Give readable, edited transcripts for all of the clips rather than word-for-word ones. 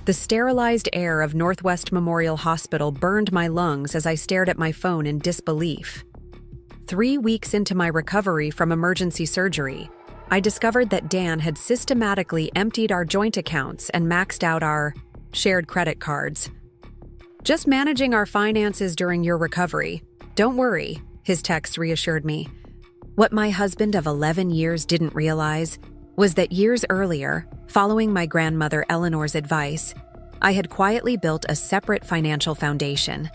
The sterilized air of Northwest Memorial Hospital burned my lungs as I stared at my phone in disbelief. 3 weeks into my recovery from emergency surgery, I discovered that Dan had systematically emptied our joint accounts and maxed out our shared credit cards. "Just managing our finances during your recovery. Don't worry," his text reassured me. What my husband of 11 years didn't realize was that years earlier, following my grandmother Eleanor's advice, I had quietly built a separate financial foundation.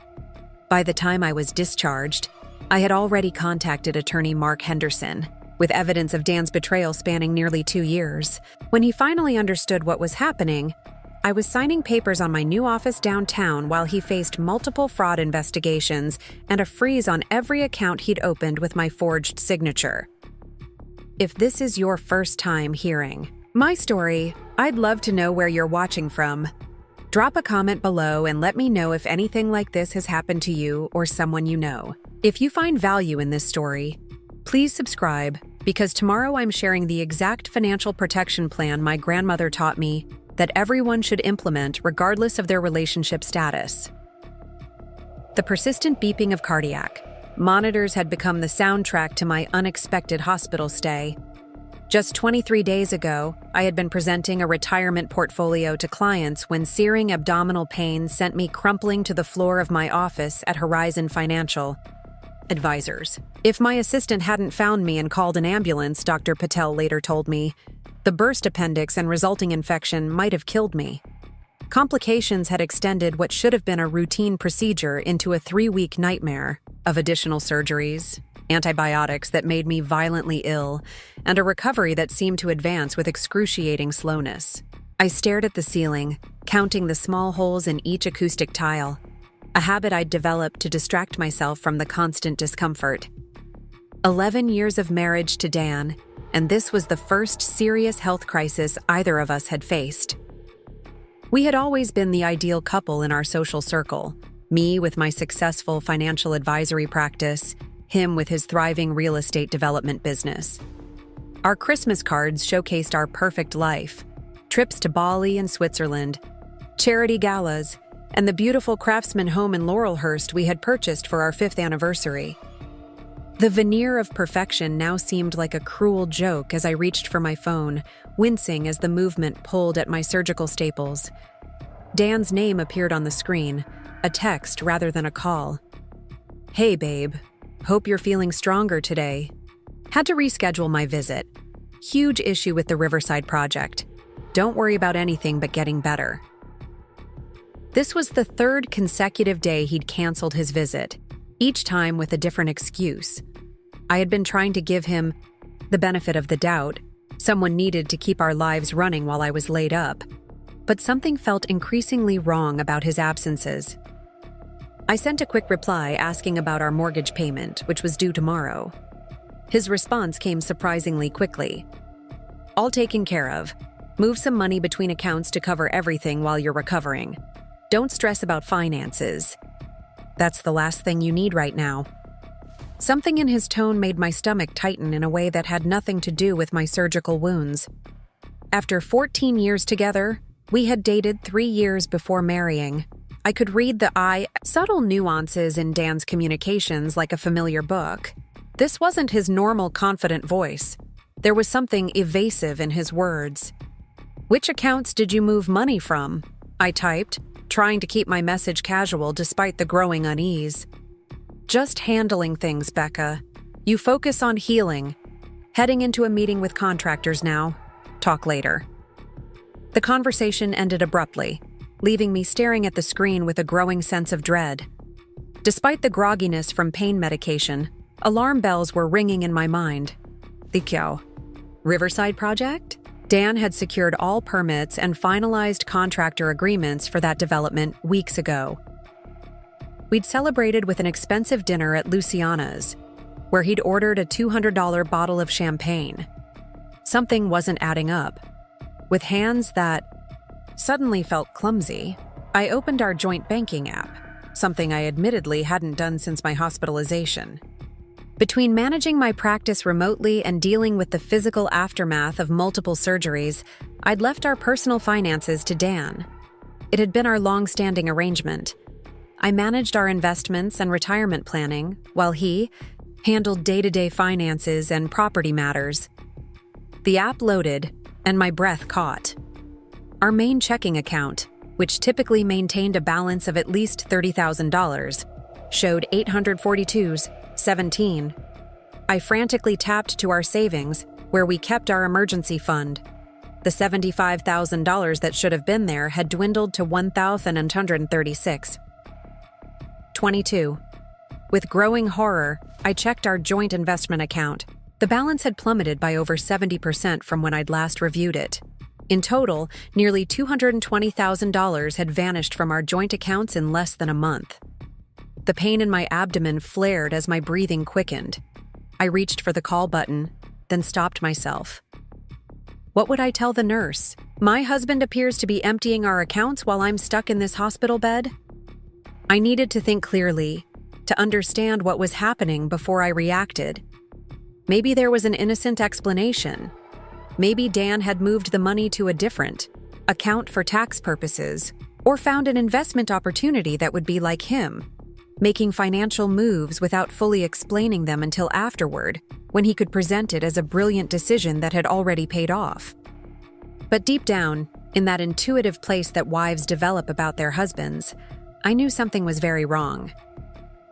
By the time I was discharged, I had already contacted Attorney Mark Henderson, with evidence of Dan's betrayal spanning nearly 2 years. When he finally understood what was happening, I was signing papers on my new office downtown while he faced multiple fraud investigations and a freeze on every account he'd opened with my forged signature. If this is your first time hearing my story, I'd love to know where you're watching from. Drop a comment below and let me know if anything like this has happened to you or someone you know. If you find value in this story, please subscribe, because tomorrow I'm sharing the exact financial protection plan my grandmother taught me that everyone should implement regardless of their relationship status. The persistent beeping of cardiac monitors had become the soundtrack to my unexpected hospital stay. Just 23 days ago, I had been presenting a retirement portfolio to clients when searing abdominal pain sent me crumpling to the floor of my office at Horizon Financial Advisors. If my assistant hadn't found me and called an ambulance, Dr. Patel later told me, the burst appendix and resulting infection might have killed me. Complications had extended what should have been a routine procedure into a 3-week nightmare of additional surgeries, antibiotics that made me violently ill, and a recovery that seemed to advance with excruciating slowness. I stared at the ceiling, counting the small holes in each acoustic tile, a habit I'd developed to distract myself from the constant discomfort. 11 years of marriage to Dan, and this was the first serious health crisis either of us had faced. We had always been the ideal couple in our social circle, me with my successful financial advisory practice, him with his thriving real estate development business. Our Christmas cards showcased our perfect life: trips to Bali and Switzerland, charity galas, and the beautiful Craftsman home in Laurelhurst we had purchased for our 5th anniversary. The veneer of perfection now seemed like a cruel joke as I reached for my phone, wincing as the movement pulled at my surgical staples. Dan's name appeared on the screen, a text rather than a call. "Hey, babe. Hope you're feeling stronger today. Had to reschedule my visit. Huge issue with the Riverside project. Don't worry about anything but getting better." This was the 3rd consecutive day he'd canceled his visit, each time with a different excuse. I had been trying to give him the benefit of the doubt. Someone needed to keep our lives running while I was laid up. But something felt increasingly wrong about his absences. I sent a quick reply asking about our mortgage payment, which was due tomorrow. His response came surprisingly quickly. "All taken care of. Move some money between accounts to cover everything while you're recovering. Don't stress about finances. That's the last thing you need right now." Something in his tone made my stomach tighten in a way that had nothing to do with my surgical wounds. After 14 years together, we had dated 3 years before marrying. I could read the subtle nuances in Dan's communications like a familiar book. This wasn't his normal confident voice. There was something evasive in his words. "Which accounts did you move money from?" I typed, trying to keep my message casual despite the growing unease. "Just handling things, Becca. You focus on healing. Heading into a meeting with contractors now. Talk later." The conversation ended abruptly, leaving me staring at the screen with a growing sense of dread. Despite the grogginess from pain medication, alarm bells were ringing in my mind. The Riverside project? Dan had secured all permits and finalized contractor agreements for that development weeks ago. We'd celebrated with an expensive dinner at Luciana's, where he'd ordered a $200 bottle of champagne. Something wasn't adding up. With hands that suddenly felt clumsy, I opened our joint banking app, something I admittedly hadn't done since my hospitalization. Between managing my practice remotely and dealing with the physical aftermath of multiple surgeries, I'd left our personal finances to Dan. It had been our long-standing arrangement. I managed our investments and retirement planning, while he handled day-to-day finances and property matters. The app loaded, and my breath caught. Our main checking account, which typically maintained a balance of at least $30,000, showed 842.17. I frantically tapped to our savings, where we kept our emergency fund. The $75,000 that should have been there had dwindled to $1,136. 22. With growing horror, I checked our joint investment account. The balance had plummeted by over 70% from when I'd last reviewed it. In total, nearly $220,000 had vanished from our joint accounts in less than a month. The pain in my abdomen flared as my breathing quickened. I reached for the call button, then stopped myself. What would I tell the nurse? My husband appears to be emptying our accounts while I'm stuck in this hospital bed? I needed to think clearly, to understand what was happening before I reacted. Maybe there was an innocent explanation. Maybe Dan had moved the money to a different account for tax purposes, or found an investment opportunity that would be like him, making financial moves without fully explaining them until afterward, when he could present it as a brilliant decision that had already paid off. But deep down, in that intuitive place that wives develop about their husbands, I knew something was very wrong.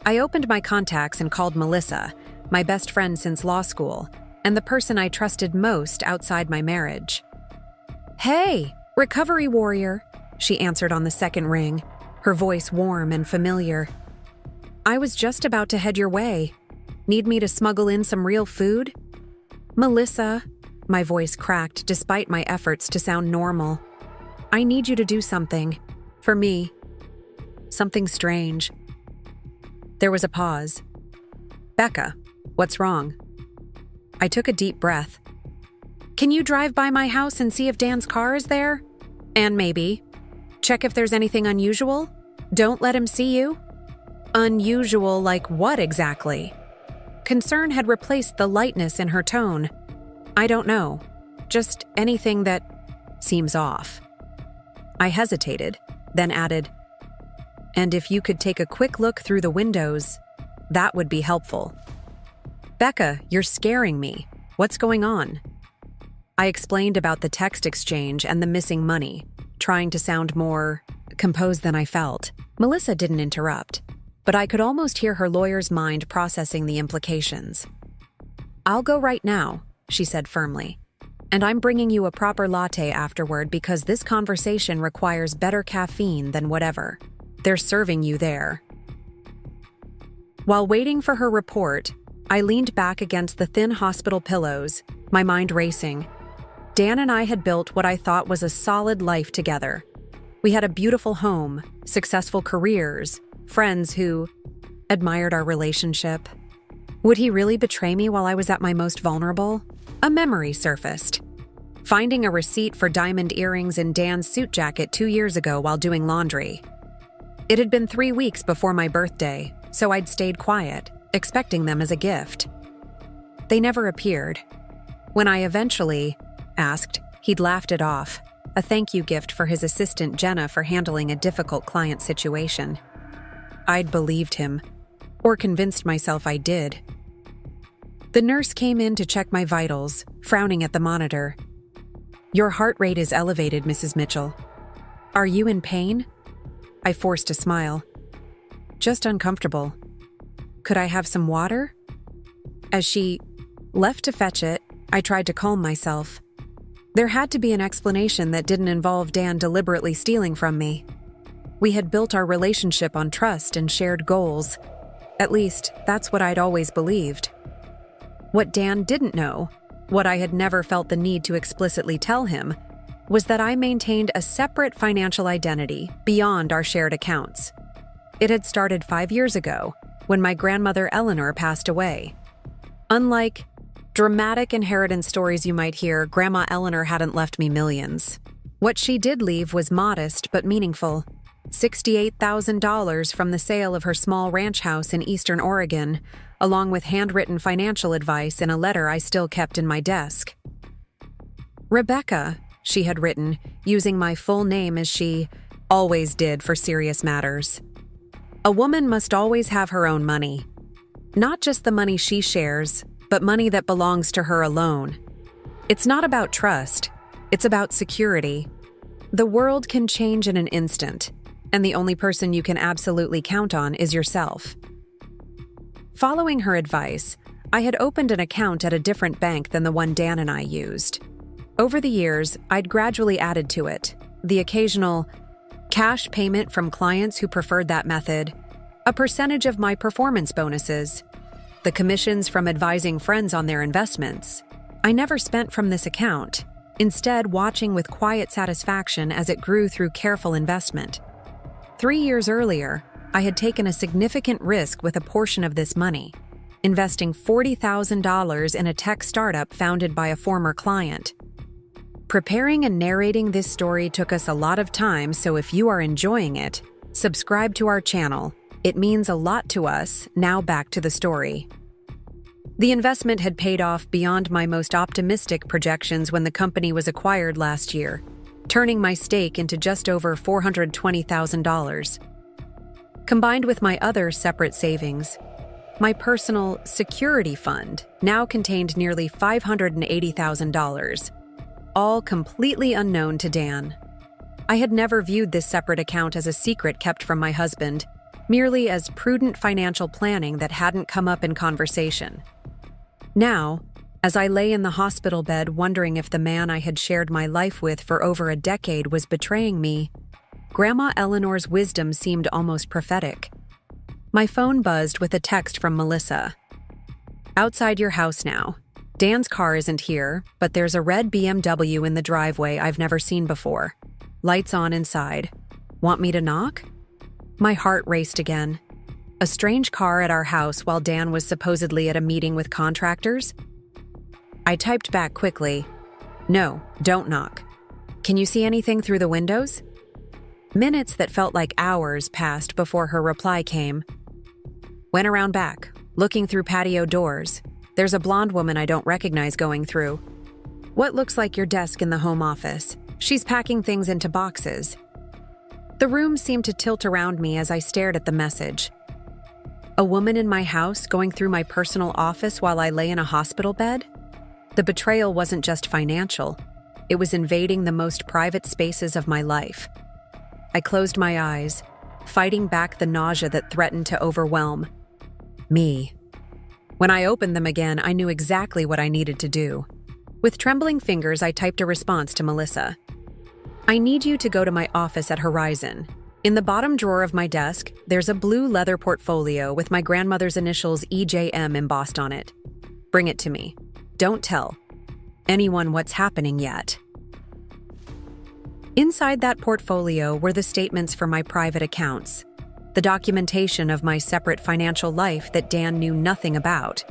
I opened my contacts and called Melissa, my best friend since law school, and the person I trusted most outside my marriage. "Hey, recovery warrior," she answered on the second ring, her voice warm and familiar. "I was just about to head your way. Need me to smuggle in some real food?" "Melissa," my voice cracked despite my efforts to sound normal. "I need you to do something. For me. Something strange." There was a pause. "Becca, what's wrong?" I took a deep breath. "Can you drive by my house and see if Dan's car is there? And maybe check if there's anything unusual? Don't let him see you." "Unusual like what exactly?" Concern had replaced the lightness in her tone. "I don't know. Just anything that seems off." I hesitated, then added, "And if you could take a quick look through the windows, that would be helpful." "Becca, you're scaring me. What's going on?" I explained about the text exchange and the missing money, trying to sound more composed than I felt. Melissa didn't interrupt, but I could almost hear her lawyer's mind processing the implications. "I'll go right now," she said firmly. "And I'm bringing you a proper latte afterward because this conversation requires better caffeine than whatever they're serving you there." While waiting for her report, I leaned back against the thin hospital pillows, my mind racing. Dan and I had built what I thought was a solid life together. We had a beautiful home, successful careers, friends who admired our relationship. Would he really betray me while I was at my most vulnerable? A memory surfaced. Finding a receipt for diamond earrings in Dan's suit jacket 2 years ago while doing laundry. It had been 3 weeks before my birthday, so I'd stayed quiet, expecting them as a gift. They never appeared. When I eventually asked, he'd laughed it off, a thank you gift for his assistant Jenna for handling a difficult client situation. I'd believed him, or convinced myself I did. The nurse came in to check my vitals, frowning at the monitor. "Your heart rate is elevated, Mrs. Mitchell. Are you in pain?" I forced a smile. "Just uncomfortable. Could I have some water?" As she left to fetch it, I tried to calm myself. There had to be an explanation that didn't involve Dan deliberately stealing from me. We had built our relationship on trust and shared goals. At least, that's what I'd always believed. What Dan didn't know, what I had never felt the need to explicitly tell him, was that I maintained a separate financial identity beyond our shared accounts. It had started 5 years ago, when my grandmother Eleanor passed away. Unlike dramatic inheritance stories you might hear, Grandma Eleanor hadn't left me millions. What she did leave was modest but meaningful. $68,000 from the sale of her small ranch house in eastern Oregon, along with handwritten financial advice in a letter I still kept in my desk. "Rebecca," she had written, using my full name as she Always did for serious matters. A woman must always have her own money. Not just the money she shares, but money that belongs to her alone. It's not about trust, it's about security. The world can change in an instant, and the only person you can absolutely count on is yourself. Following her advice, I had opened an account at a different bank than the one Dan and I used. Over the years, I'd gradually added to it the occasional cash payment from clients who preferred that method, a percentage of my performance bonuses, the commissions from advising friends on their investments. I never spent from this account, instead watching with quiet satisfaction as it grew through careful investment. 3 years earlier, I had taken a significant risk with a portion of this money, investing $40,000 in a tech startup founded by a former client. Preparing and narrating this story took us a lot of time, so if you are enjoying it, subscribe to our channel. It means a lot to us. Now back to the story. The investment had paid off beyond my most optimistic projections when the company was acquired last year, turning my stake into just over $420,000. Combined with my other separate savings, my personal security fund now contained nearly $580,000, all completely unknown to Dan. I had never viewed this separate account as a secret kept from my husband, merely as prudent financial planning that hadn't come up in conversation. Now, as I lay in the hospital bed wondering if the man I had shared my life with for over a decade was betraying me, Grandma Eleanor's wisdom seemed almost prophetic. My phone buzzed with a text from Melissa. "Outside your house now. Dan's car isn't here, but there's a red BMW in the driveway I've never seen before. Lights on inside. Want me to knock?" My heart raced again. A strange car at our house while Dan was supposedly at a meeting with contractors? I typed back quickly, "No, don't knock. Can you see anything through the windows?" Minutes that felt like hours passed before her reply came. "Went around back, looking through patio doors. There's a blonde woman I don't recognize going through. What looks like your desk in the home office. She's packing things into boxes." The room seemed to tilt around me as I stared at the message. A woman in my house going through my personal office while I lay in a hospital bed? The betrayal wasn't just financial. It was invading the most private spaces of my life. I closed my eyes, fighting back the nausea that threatened to overwhelm me. When I opened them again, I knew exactly what I needed to do. With trembling fingers, I typed a response to Melissa. "I need you to go to my office at Horizon. In the bottom drawer of my desk, there's a blue leather portfolio with my grandmother's initials EJM embossed on it. Bring it to me. Don't tell anyone what's happening yet." Inside that portfolio were the statements for my private accounts, the documentation of my separate financial life that Dan knew nothing about,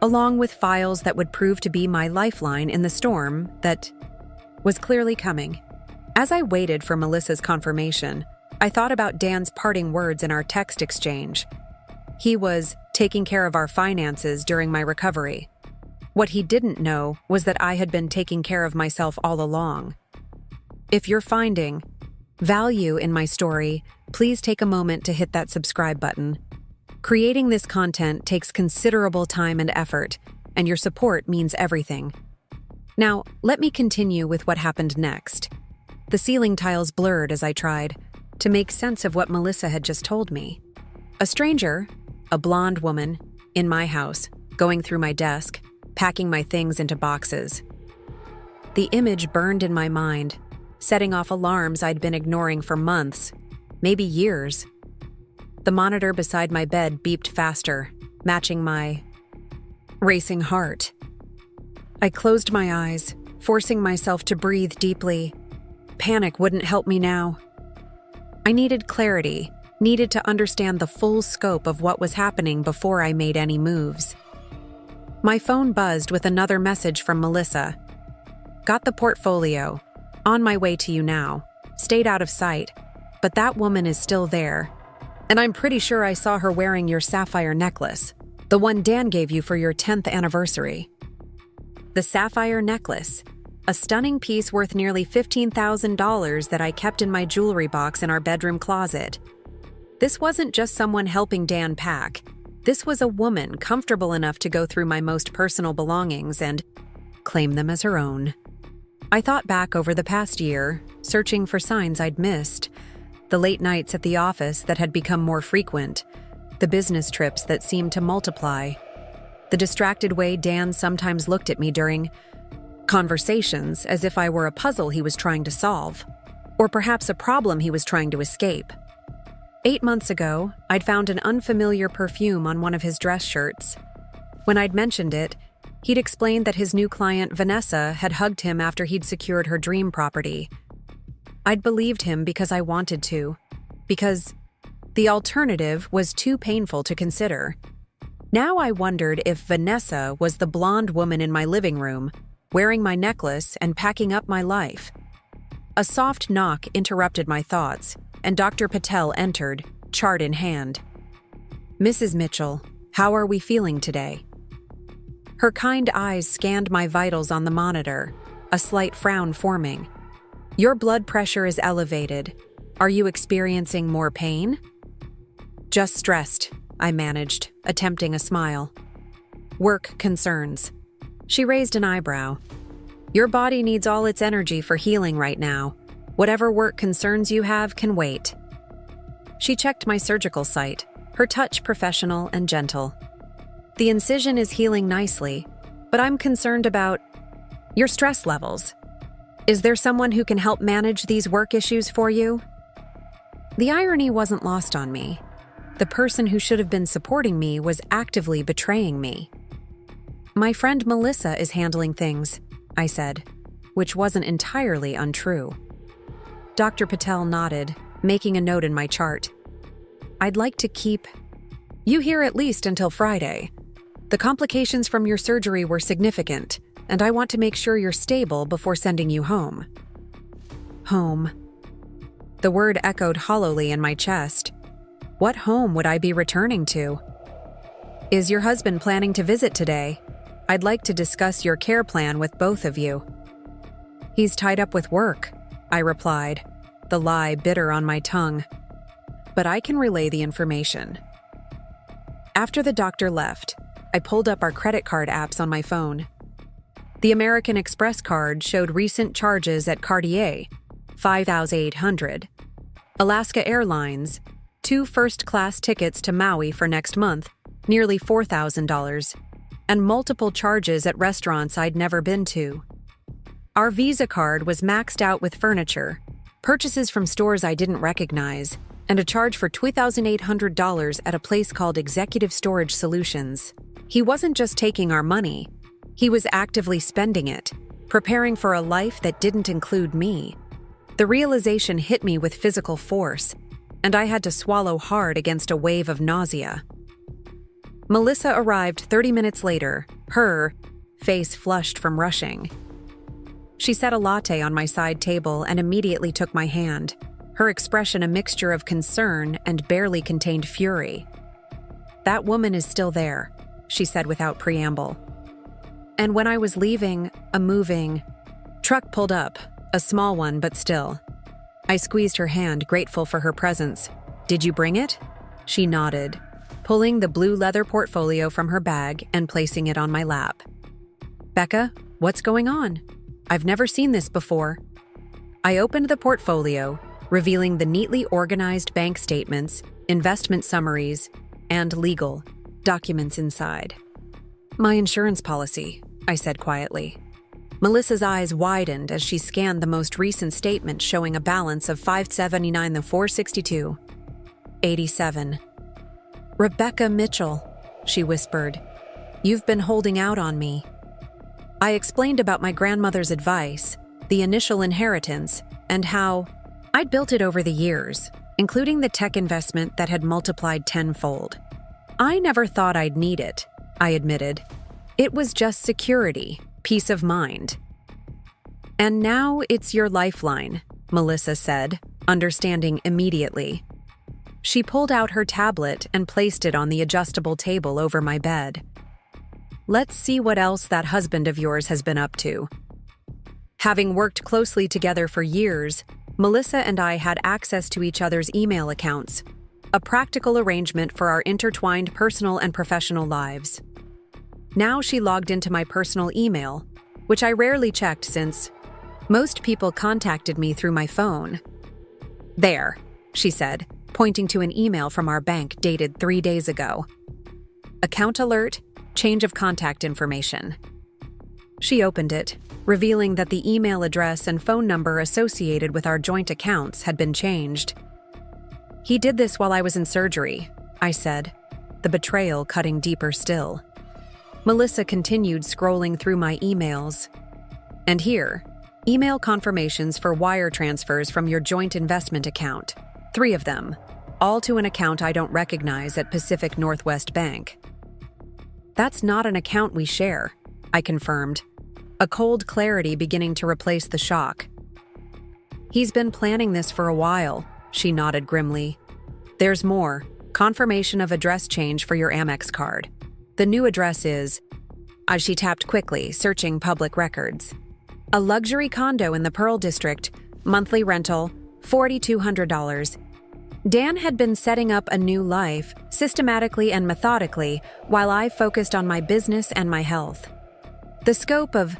along with files that would prove to be my lifeline in the storm that was clearly coming. As I waited for Melissa's confirmation, I thought about Dan's parting words in our text exchange. He was taking care of our finances during my recovery. What he didn't know was that I had been taking care of myself all along. If you're finding value in my story, please take a moment to hit that subscribe button. Creating this content takes considerable time and effort, and your support means everything. Now, let me continue with what happened next. The ceiling tiles blurred as I tried to make sense of what Melissa had just told me. A stranger, a blonde woman, in my house, going through my desk, packing my things into boxes. The image burned in my mind, setting off alarms I'd been ignoring for months, maybe years. The monitor beside my bed beeped faster, matching my racing heart. I closed my eyes, forcing myself to breathe deeply. Panic wouldn't help me now. I needed clarity, needed to understand the full scope of what was happening before I made any moves. My phone buzzed with another message from Melissa. "Got the portfolio. On my way to you now. Stayed out of sight. But that woman is still there. And I'm pretty sure I saw her wearing your sapphire necklace, the one Dan gave you for your 10th anniversary." The sapphire necklace, a stunning piece worth nearly $15,000 that I kept in my jewelry box in our bedroom closet. This wasn't just someone helping Dan pack. This was a woman comfortable enough to go through my most personal belongings and claim them as her own. I thought back over the past year, searching for signs I'd missed. The late nights at the office that had become more frequent, the business trips that seemed to multiply, the distracted way Dan sometimes looked at me during conversations as if I were a puzzle he was trying to solve, or perhaps a problem he was trying to escape. 8 months ago, I'd found an unfamiliar perfume on one of his dress shirts. When I'd mentioned it, he'd explained that his new client, Vanessa, had hugged him after he'd secured her dream property. I'd believed him because I wanted to, because the alternative was too painful to consider. Now I wondered if Vanessa was the blonde woman in my living room, wearing my necklace and packing up my life. A soft knock interrupted my thoughts, and Dr. Patel entered, chart in hand. "Mrs. Mitchell, how are we feeling today?" Her kind eyes scanned my vitals on the monitor, a slight frown forming. "Your blood pressure is elevated. Are you experiencing more pain?" "Just stressed," I managed, attempting a smile. "Work concerns." She raised an eyebrow. "Your body needs all its energy for healing right now. Whatever work concerns you have can wait." She checked my surgical site, her touch professional and gentle. "The incision is healing nicely, but I'm concerned about your stress levels. Is there someone who can help manage these work issues for you?" The irony wasn't lost on me. The person who should have been supporting me was actively betraying me. "My friend Melissa is handling things," I said, which wasn't entirely untrue. Dr. Patel nodded, making a note in my chart. "I'd like to keep you here at least until Friday. The complications from your surgery were significant, and I want to make sure you're stable before sending you home." Home. The word echoed hollowly in my chest. What home would I be returning to? "Is your husband planning to visit today? I'd like to discuss your care plan with both of you." "He's tied up with work," I replied, the lie bitter on my tongue. "But I can relay the information." After the doctor left, I pulled up our credit card apps on my phone. The American Express card showed recent charges at Cartier, $5,800. Alaska Airlines, 2 first-class tickets to Maui for next month, nearly $4,000. And multiple charges at restaurants I'd never been to. Our Visa card was maxed out with furniture, purchases from stores I didn't recognize, and a charge for $2,800 at a place called Executive Storage Solutions. He wasn't just taking our money, he was actively spending it, preparing for a life that didn't include me. The realization hit me with physical force, and I had to swallow hard against a wave of nausea. Melissa arrived 30 minutes later, her face flushed from rushing. She set a latte on my side table and immediately took my hand, her expression a mixture of concern and barely contained fury. "That woman is still there," she said without preamble. And when I was leaving, a moving truck pulled up, a small one but still. I squeezed her hand, grateful for her presence. "Did you bring it?" She nodded, pulling the blue leather portfolio from her bag and placing it on my lap. "Becca, what's going on? I've never seen this before." I opened the portfolio, revealing the neatly organized bank statements, investment summaries, and legal documents inside. "My insurance policy," I said quietly. Melissa's eyes widened as she scanned the most recent statement showing a balance of $579,462.87. "Rebecca Mitchell," she whispered, "you've been holding out on me." I explained about my grandmother's advice, the initial inheritance, and how I'd built it over the years, including the tech investment that had multiplied tenfold. "I never thought I'd need it," I admitted. "It was just security, peace of mind." "And now it's your lifeline," Melissa said, understanding immediately. She pulled out her tablet and placed it on the adjustable table over my bed. "Let's see what else that husband of yours has been up to." Having worked closely together for years, Melissa and I had access to each other's email accounts, a practical arrangement for our intertwined personal and professional lives. Now she logged into my personal email, which I rarely checked since most people contacted me through my phone. "There," she said, pointing to an email from our bank dated 3 days ago. "Account alert, change of contact information." She opened it, revealing that the email address and phone number associated with our joint accounts had been changed. "He did this while I was in surgery," I said, the betrayal cutting deeper still. Melissa continued scrolling through my emails. "And here, email confirmations for wire transfers from your joint investment account. 3 of them, all to an account I don't recognize at Pacific Northwest Bank." "That's not an account we share," I confirmed, a cold clarity beginning to replace the shock. "He's been planning this for a while," she nodded grimly. "There's more. Confirmation of address change for your Amex card. The new address is," as she tapped quickly, searching public records, "a luxury condo in the Pearl District, monthly rental, $4,200. Dan had been setting up a new life, systematically and methodically, while I focused on my business and my health. The scope of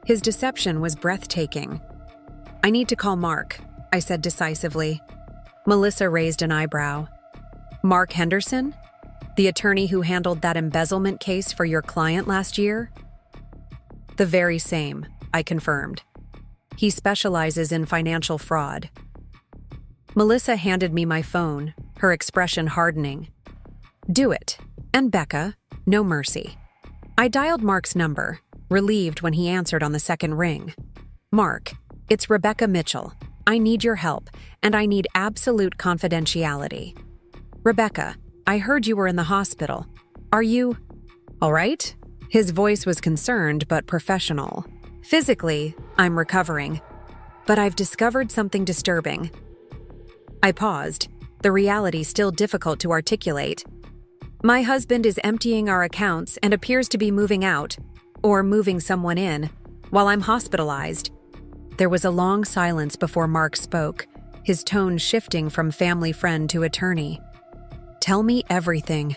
his deception was breathtaking. "I need to call Mark," I said decisively. Melissa raised an eyebrow. "Mark Henderson? The attorney who handled that embezzlement case for your client last year?" "The very same," I confirmed. "He specializes in financial fraud." Melissa handed me my phone, her expression hardening. "Do it. And Becca, no mercy." I dialed Mark's number, relieved when he answered on the second ring. "Mark, it's Rebecca Mitchell. I need your help, and I need absolute confidentiality." "Rebecca, I heard you were in the hospital. Are you all right?" His voice was concerned but professional. "Physically, I'm recovering, but I've discovered something disturbing." I paused, the reality still difficult to articulate. "My husband is emptying our accounts and appears to be moving out, or moving someone in, while I'm hospitalized." There was a long silence before Mark spoke, his tone shifting from family friend to attorney. "Tell me everything."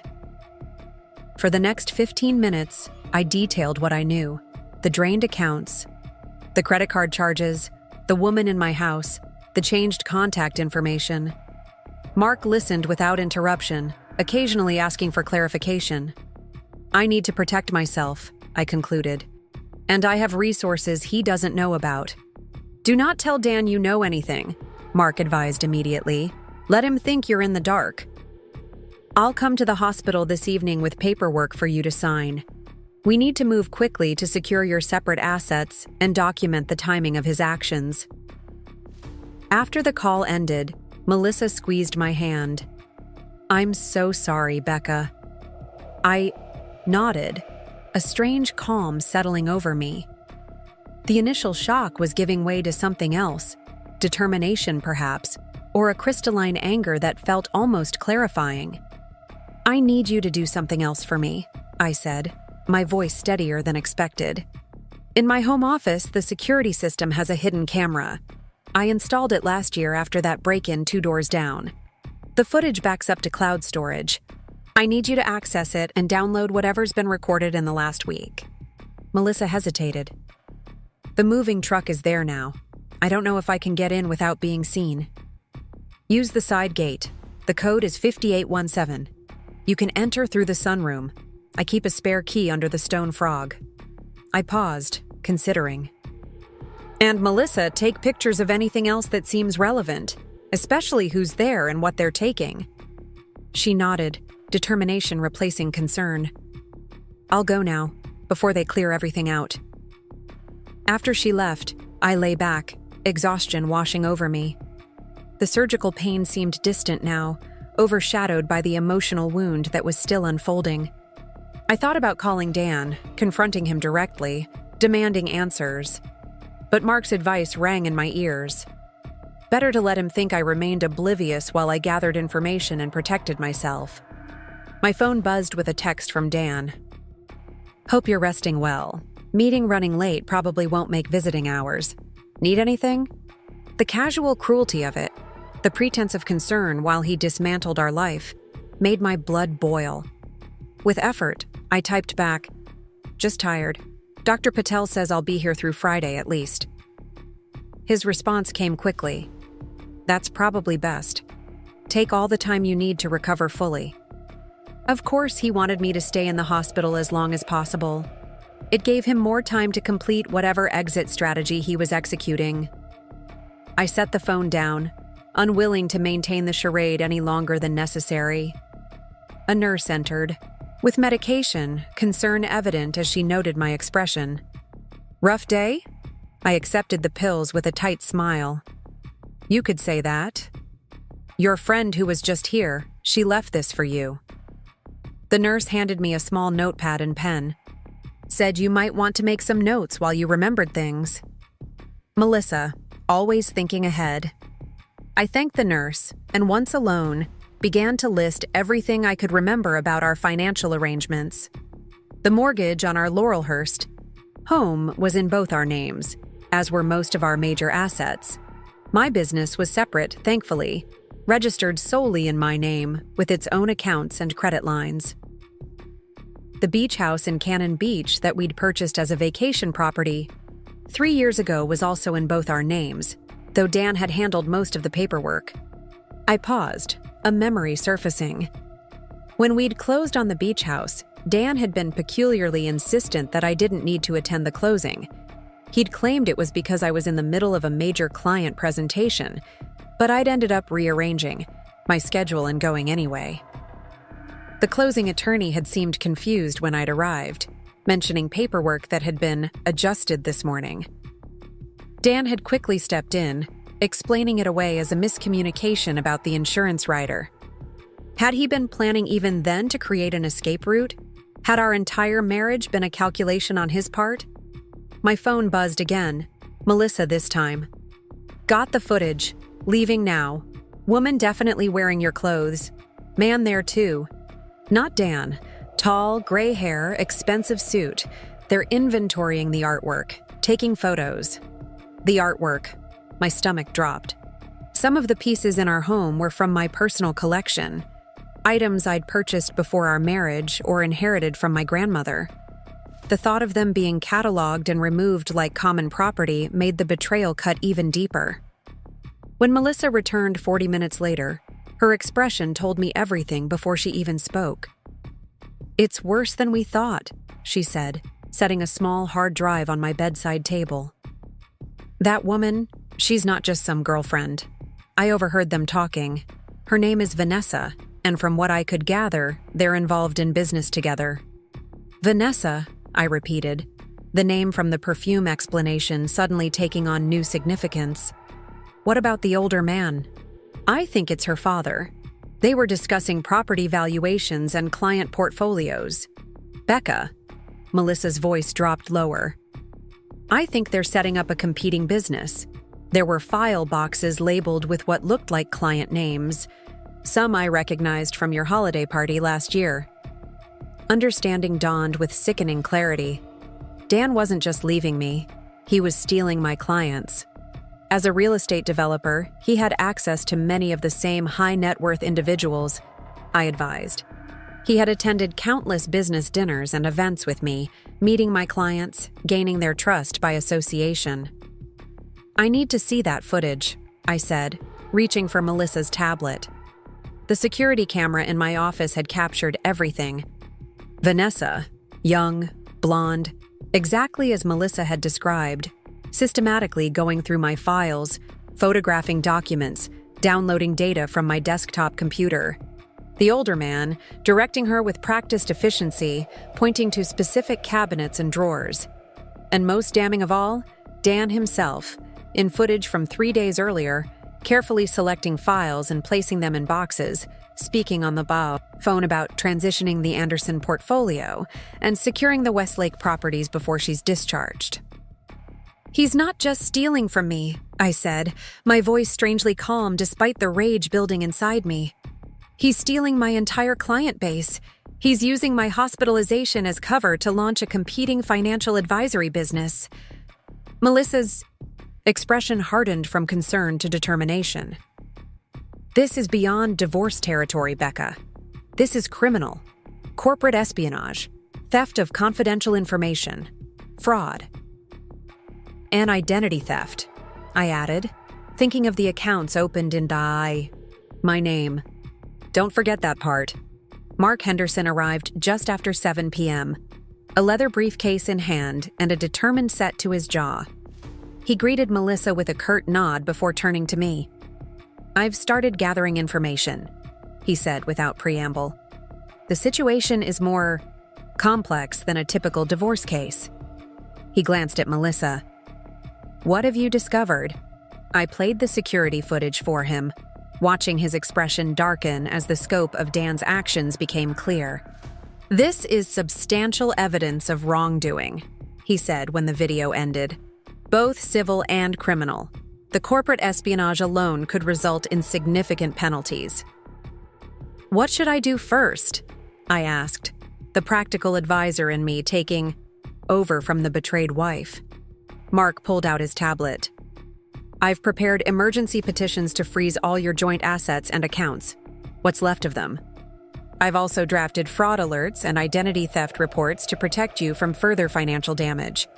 For the next 15 minutes, I detailed what I knew: the drained accounts, the credit card charges, the woman in my house, the changed contact information. Mark listened without interruption, occasionally asking for clarification. "I need to protect myself," I concluded. "And I have resources he doesn't know about." "Do not tell Dan you know anything," Mark advised immediately. "Let him think you're in the dark." "I'll come to the hospital this evening with paperwork for you to sign. We need to move quickly to secure your separate assets and document the timing of his actions." After the call ended, Melissa squeezed my hand. "I'm so sorry, Becca." I nodded, a strange calm settling over me. The initial shock was giving way to something else, determination perhaps, or a crystalline anger that felt almost clarifying. "I need you to do something else for me," I said, my voice steadier than expected. "In my home office, the security system has a hidden camera. I installed it last year after that break-in 2 doors down. The footage backs up to cloud storage. I need you to access it and download whatever's been recorded in the last week." Melissa hesitated. "The moving truck is there now. I don't know if I can get in without being seen." "Use the side gate. The code is 5817. You can enter through the sunroom. I keep a spare key under the stone frog." I paused, considering. "And Melissa, take pictures of anything else that seems relevant, especially who's there and what they're taking." She nodded, determination replacing concern. "I'll go now, before they clear everything out." After she left, I lay back, exhaustion washing over me. The surgical pain seemed distant now, overshadowed by the emotional wound that was still unfolding. I thought about calling Dan, confronting him directly, demanding answers. But Mark's advice rang in my ears. Better to let him think I remained oblivious while I gathered information and protected myself. My phone buzzed with a text from Dan. "Hope you're resting well. Meeting running late probably won't make visiting hours. Need anything? The casual cruelty of it, the pretense of concern while he dismantled our life, made my blood boil. With effort, I typed back, "Just tired. Dr. Patel says I'll be here through Friday at least." His response came quickly. "That's probably best. Take all the time you need to recover fully." Of course, he wanted me to stay in the hospital as long as possible. It gave him more time to complete whatever exit strategy he was executing. I set the phone down, unwilling to maintain the charade any longer than necessary. A nurse entered, with medication, concern evident as she noted my expression. "Rough day?" I accepted the pills with a tight smile. "You could say that. Your friend who was just here, she left this for you." The nurse handed me a small notepad and pen. Said you might want to make some notes while you remembered things. Melissa, always thinking ahead. I thanked the nurse, and once alone, began to list everything I could remember about our financial arrangements. The mortgage on our Laurelhurst home was in both our names, as were most of our major assets. My business was separate, thankfully, registered solely in my name, with its own accounts and credit lines. The beach house in Cannon Beach that we'd purchased as a vacation property 3 years ago was also in both our names, though Dan had handled most of the paperwork. I paused, a memory surfacing. When we'd closed on the beach house, Dan had been peculiarly insistent that I didn't need to attend the closing. He'd claimed it was because I was in the middle of a major client presentation, but I'd ended up rearranging my schedule and going anyway. The closing attorney had seemed confused when I'd arrived, mentioning paperwork that had been adjusted this morning. Dan had quickly stepped in, explaining it away as a miscommunication about the insurance rider. Had he been planning even then to create an escape route? Had our entire marriage been a calculation on his part? My phone buzzed again. Melissa this time. "Got the footage. Leaving now. Woman definitely wearing your clothes. Man there too. Not Dan. Tall, gray hair, expensive suit. They're inventorying the artwork, taking photos." The artwork. My stomach dropped. Some of the pieces in our home were from my personal collection, items I'd purchased before our marriage or inherited from my grandmother. The thought of them being cataloged and removed like common property made the betrayal cut even deeper. When Melissa returned 40 minutes later, her expression told me everything before she even spoke. "It's worse than we thought," she said, setting a small hard drive on my bedside table. "That woman, she's not just some girlfriend. I overheard them talking. Her name is Vanessa, and from what I could gather, they're involved in business together." "Vanessa," I repeated, the name from the perfume explanation suddenly taking on new significance. "What about the older man?" "I think it's her father. They were discussing property valuations and client portfolios." "Becca." Melissa's voice dropped lower. "I think they're setting up a competing business. There were file boxes labeled with what looked like client names. Some I recognized from your holiday party last year." Understanding dawned with sickening clarity. Dan wasn't just leaving me. He was stealing my clients. As a real estate developer, he had access to many of the same high-net-worth individuals, I advised. He had attended countless business dinners and events with me, meeting my clients, gaining their trust by association. "I need to see that footage," I said, reaching for Melissa's tablet. The security camera in my office had captured everything. Vanessa, young, blonde, exactly as Melissa had described, systematically going through my files, photographing documents, downloading data from my desktop computer. The older man, directing her with practiced efficiency, pointing to specific cabinets and drawers. And most damning of all, Dan himself, in footage from 3 days earlier, carefully selecting files and placing them in boxes, speaking on the phone about transitioning the Anderson portfolio and securing the Westlake properties before she's discharged. "He's not just stealing from me," I said, my voice strangely calm despite the rage building inside me. "He's stealing my entire client base. He's using my hospitalization as cover to launch a competing financial advisory business. Melissa's expression hardened from concern to determination. This is beyond divorce territory, Becca. This is criminal. Corporate espionage, theft of confidential information, fraud. And identity theft, I added, thinking of the accounts opened in my name. Don't forget that part. Mark Henderson arrived just after 7 p.m., a leather briefcase in hand and a determined set to his jaw. He greeted Melissa with a curt nod before turning to me. "I've started gathering information," he said without preamble. "The situation is more complex than a typical divorce case." He glanced at Melissa. "What have you discovered?" I played the security footage for him, watching his expression darken as the scope of Dan's actions became clear. "This is substantial evidence of wrongdoing," he said when the video ended. "Both civil and criminal. The corporate espionage alone could result in significant penalties." "What should I do first?" I asked, the practical advisor in me taking over from the betrayed wife. Mark pulled out his tablet. "I've prepared emergency petitions to freeze all your joint assets and accounts, what's left of them. I've also drafted fraud alerts and identity theft reports to protect you from further financial damage.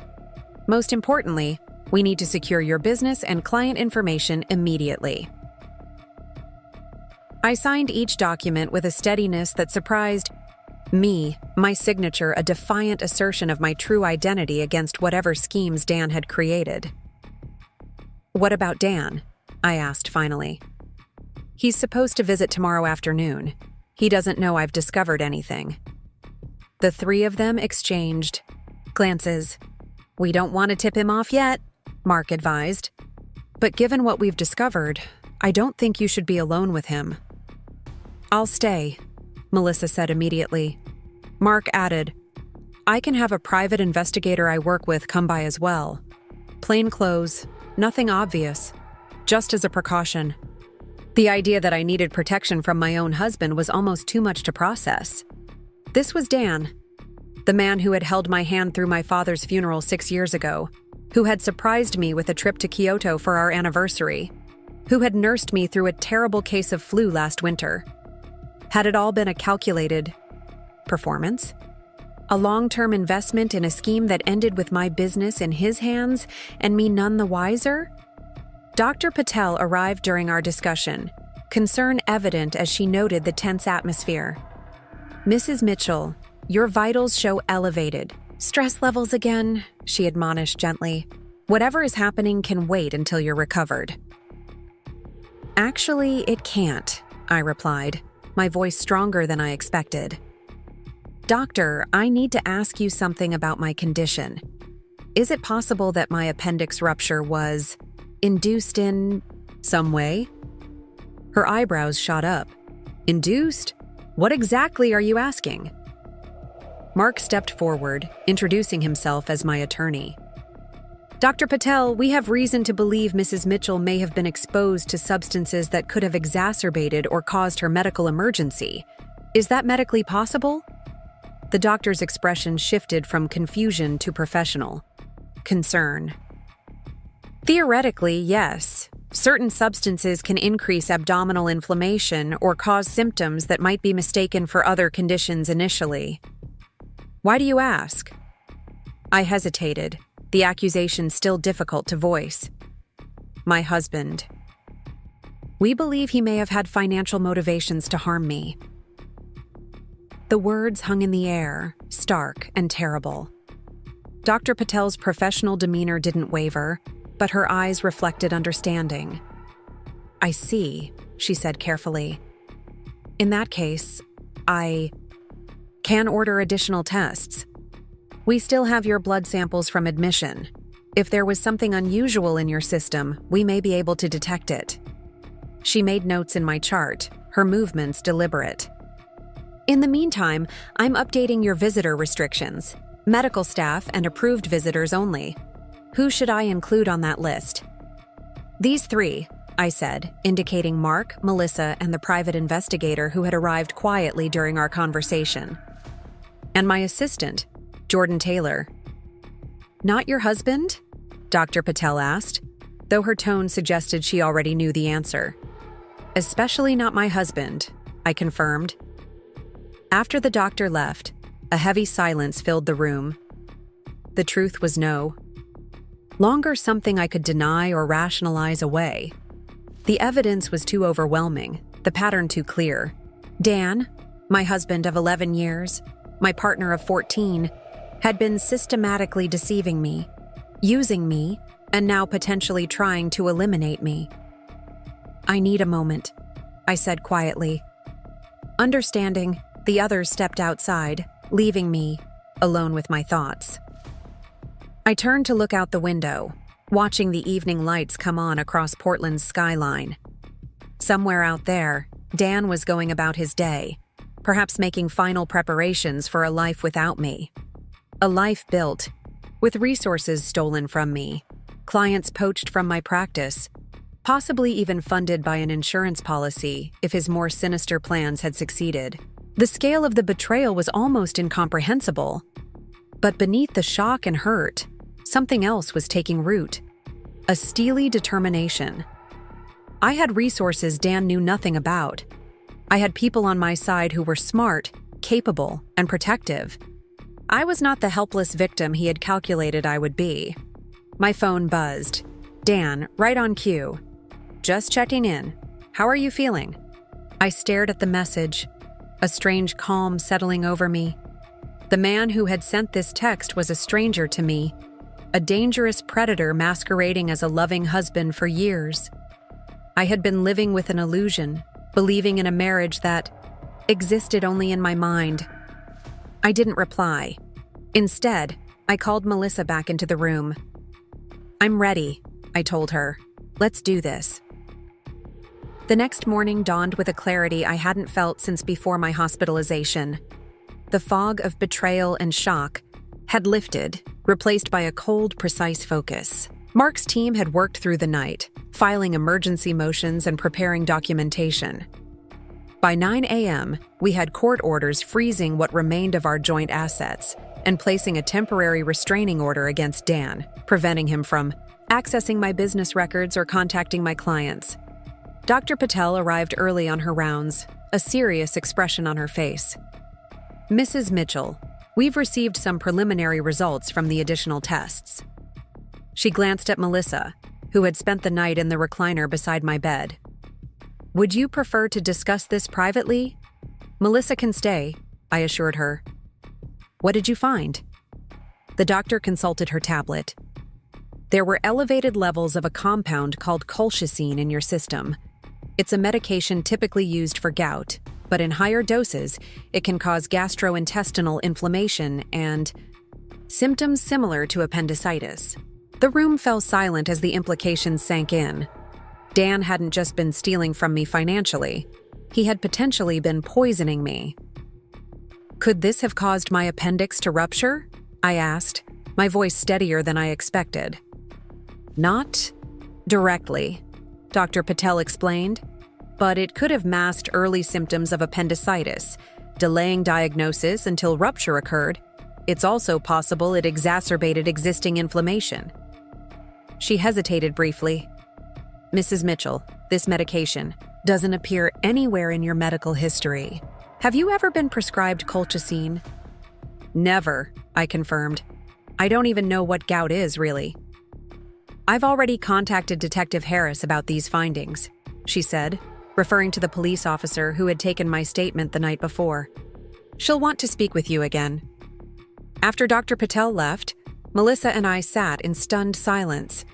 Most importantly, we need to secure your business and client information immediately." I signed each document with a steadiness that surprised me, my signature a defiant assertion of my true identity against whatever schemes Dan had created. "What about Dan?" I asked finally. "He's supposed to visit tomorrow afternoon. He doesn't know I've discovered anything." The three of them exchanged glances. "We don't want to tip him off yet," Mark advised. "But given what we've discovered, I don't think you should be alone with him." "I'll stay," Melissa said immediately. Mark added, "I can have a private investigator I work with come by as well. Plain clothes, nothing obvious, just as a precaution." The idea that I needed protection from my own husband was almost too much to process. This was Dan, the man who had held my hand through my father's funeral 6 years ago, who had surprised me with a trip to Kyoto for our anniversary, who had nursed me through a terrible case of flu last winter. Had it all been a calculated performance? A long-term investment in a scheme that ended with my business in his hands and me none the wiser? Dr. Patel arrived during our discussion, concern evident as she noted the tense atmosphere. "Mrs. Mitchell, your vitals show elevated. Stress levels again," she admonished gently. "Whatever is happening can wait until you're recovered." "Actually, it can't," I replied, my voice stronger than I expected. "Doctor, I need to ask you something about my condition. Is it possible that my appendix rupture was induced in some way?" Her eyebrows shot up. "Induced? What exactly are you asking?" Mark stepped forward, introducing himself as my attorney. "Dr. Patel, we have reason to believe Mrs. Mitchell may have been exposed to substances that could have exacerbated or caused her medical emergency. Is that medically possible?" The doctor's expression shifted from confusion to professional concern. "Theoretically, yes. Certain substances can increase abdominal inflammation or cause symptoms that might be mistaken for other conditions initially." "Why do you ask?" I hesitated, the accusation still difficult to voice. "My husband. We believe he may have had financial motivations to harm me." The words hung in the air, stark and terrible. Dr. Patel's professional demeanor didn't waver, but her eyes reflected understanding. "I see," she said carefully. "In that case, I can order additional tests. We still have your blood samples from admission. If there was something unusual in your system, we may be able to detect it." She made notes in my chart, her movements deliberate. "In the meantime, I'm updating your visitor restrictions. Medical staff and approved visitors only. Who should I include on that list?" "These three," I said, indicating Mark, Melissa, and the private investigator who had arrived quietly during our conversation. And my assistant, Jordan Taylor. Not your husband? Dr. Patel asked, though her tone suggested she already knew the answer. Especially not my husband, I confirmed. After the doctor left, a heavy silence filled the room. The truth was no longer something I could deny or rationalize away. The evidence was too overwhelming, the pattern too clear. Dan, my husband of 11 years, my partner of 14, had been systematically deceiving me, using me, and now potentially trying to eliminate me. I need a moment, I said quietly. Understanding, the others stepped outside, leaving me alone with my thoughts. I turned to look out the window, watching the evening lights come on across Portland's skyline. Somewhere out there, Dan was going about his day, perhaps making final preparations for a life without me. A life built, with resources stolen from me, clients poached from my practice, possibly even funded by an insurance policy if his more sinister plans had succeeded. The scale of the betrayal was almost incomprehensible. But beneath the shock and hurt, something else was taking root. A steely determination. I had resources Dan knew nothing about. I had people on my side who were smart, capable, and protective. I was not the helpless victim he had calculated I would be. My phone buzzed. Dan, right on cue. Just checking in. How are you feeling? I stared at the message, a strange calm settling over me. The man who had sent this text was a stranger to me, a dangerous predator masquerading as a loving husband for years. I had been living with an illusion, believing in a marriage that existed only in my mind. I didn't reply. Instead, I called Melissa back into the room. I'm ready, I told her. Let's do this. The next morning dawned with a clarity I hadn't felt since before my hospitalization. The fog of betrayal and shock had lifted, replaced by a cold, precise focus. Mark's team had worked through the night, filing emergency motions and preparing documentation. By 9 a.m., we had court orders freezing what remained of our joint assets and placing a temporary restraining order against Dan, preventing him from accessing my business records or contacting my clients. Dr. Patel arrived early on her rounds, a serious expression on her face. Mrs. Mitchell, we've received some preliminary results from the additional tests. She glanced at Melissa, who had spent the night in the recliner beside my bed. Would you prefer to discuss this privately? Melissa can stay, I assured her. What did you find? The doctor consulted her tablet. There were elevated levels of a compound called colchicine in your system. It's a medication typically used for gout, but in higher doses, it can cause gastrointestinal inflammation and symptoms similar to appendicitis. The room fell silent as the implications sank in. Dan hadn't just been stealing from me financially. He had potentially been poisoning me. Could this have caused my appendix to rupture? I asked, my voice steadier than I expected. Not directly, Dr. Patel explained, but it could have masked early symptoms of appendicitis, delaying diagnosis until rupture occurred. It's also possible it exacerbated existing inflammation. She hesitated briefly. Mrs. Mitchell, this medication doesn't appear anywhere in your medical history. Have you ever been prescribed colchicine? Never, I confirmed. I don't even know what gout is, really. I've already contacted Detective Harris about these findings, she said, referring to the police officer who had taken my statement the night before. She'll want to speak with you again. After Dr. Patel left, Melissa and I sat in stunned silence.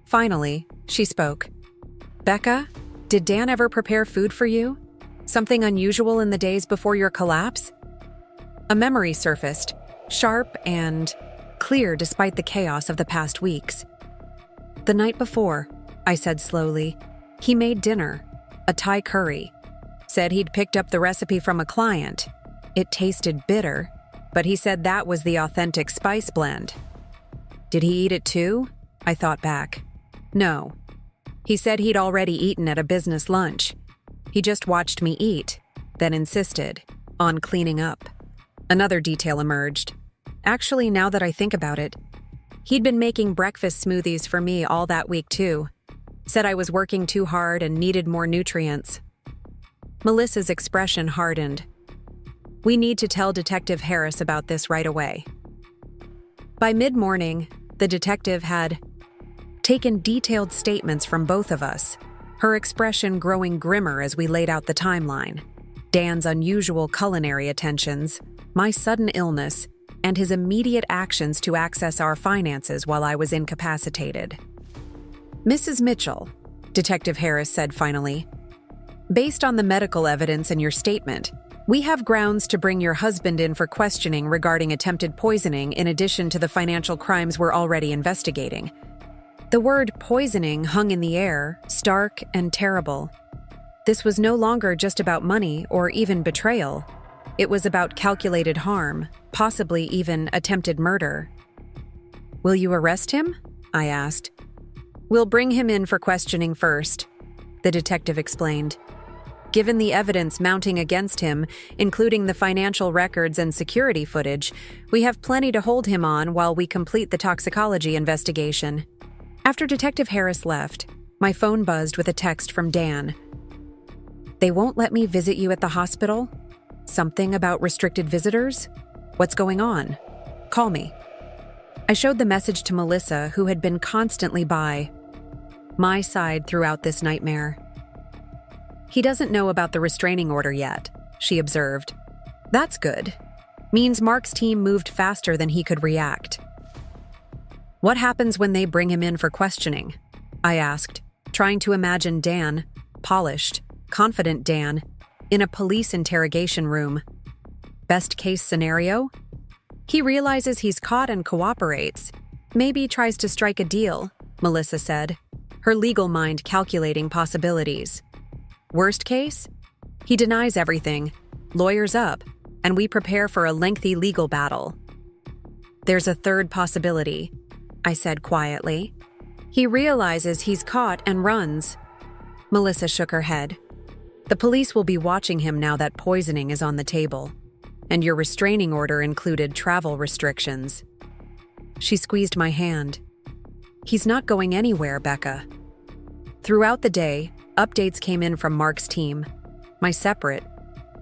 Finally, she spoke. Becca, did Dan ever prepare food for you? Something unusual in the days before your collapse? A memory surfaced, sharp and clear despite the chaos of the past weeks. The night before, I said slowly, he made dinner, a Thai curry. Said he'd picked up the recipe from a client. It tasted bitter, but he said that was the authentic spice blend. Did he eat it too? I thought back. No. He said he'd already eaten at a business lunch. He just watched me eat, then insisted on cleaning up. Another detail emerged. Actually, now that I think about it, he'd been making breakfast smoothies for me all that week too. Said I was working too hard and needed more nutrients. Melissa's expression hardened. We need to tell Detective Harris about this right away. By mid-morning, the detective had taken detailed statements from both of us, her expression growing grimmer as we laid out the timeline. Dan's unusual culinary attentions, my sudden illness, and his immediate actions to access our finances while I was incapacitated. Mrs. Mitchell, Detective Harris said finally, based on the medical evidence in your statement, we have grounds to bring your husband in for questioning regarding attempted poisoning in addition to the financial crimes we're already investigating. The word poisoning hung in the air, stark and terrible. This was no longer just about money or even betrayal. It was about calculated harm, possibly even attempted murder. Will you arrest him? I asked. We'll bring him in for questioning first, the detective explained. Given the evidence mounting against him, including the financial records and security footage, we have plenty to hold him on while we complete the toxicology investigation. After Detective Harris left, my phone buzzed with a text from Dan. They won't let me visit you at the hospital? Something about restricted visitors? What's going on? Call me. I showed the message to Melissa, who had been constantly by my side throughout this nightmare. He doesn't know about the restraining order yet, she observed. That's good. Means Mark's team moved faster than he could react. What happens when they bring him in for questioning? I asked, trying to imagine Dan, polished, confident Dan, in a police interrogation room. Best case scenario? He realizes he's caught and cooperates. Maybe tries to strike a deal, Melissa said, her legal mind calculating possibilities. Worst case? He denies everything, lawyers up, and we prepare for a lengthy legal battle. There's a third possibility, I said quietly. He realizes he's caught and runs. Melissa shook her head. The police will be watching him now that poisoning is on the table, and your restraining order included travel restrictions. She squeezed my hand. He's not going anywhere, Becca. Throughout the day, updates came in from Mark's team. My separate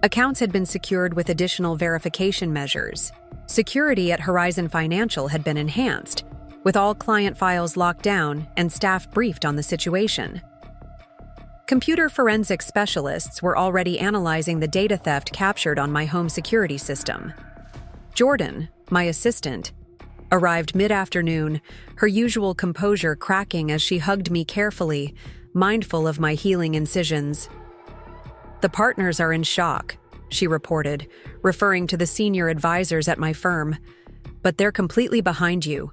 accounts had been secured with additional verification measures. Security at Horizon Financial had been enhanced, with all client files locked down and staff briefed on the situation. Computer forensic specialists were already analyzing the data theft captured on my home security system. Jordan, my assistant, arrived mid-afternoon, her usual composure cracking as she hugged me carefully, mindful of my healing incisions. The partners are in shock, she reported, referring to the senior advisors at my firm. But they're completely behind you.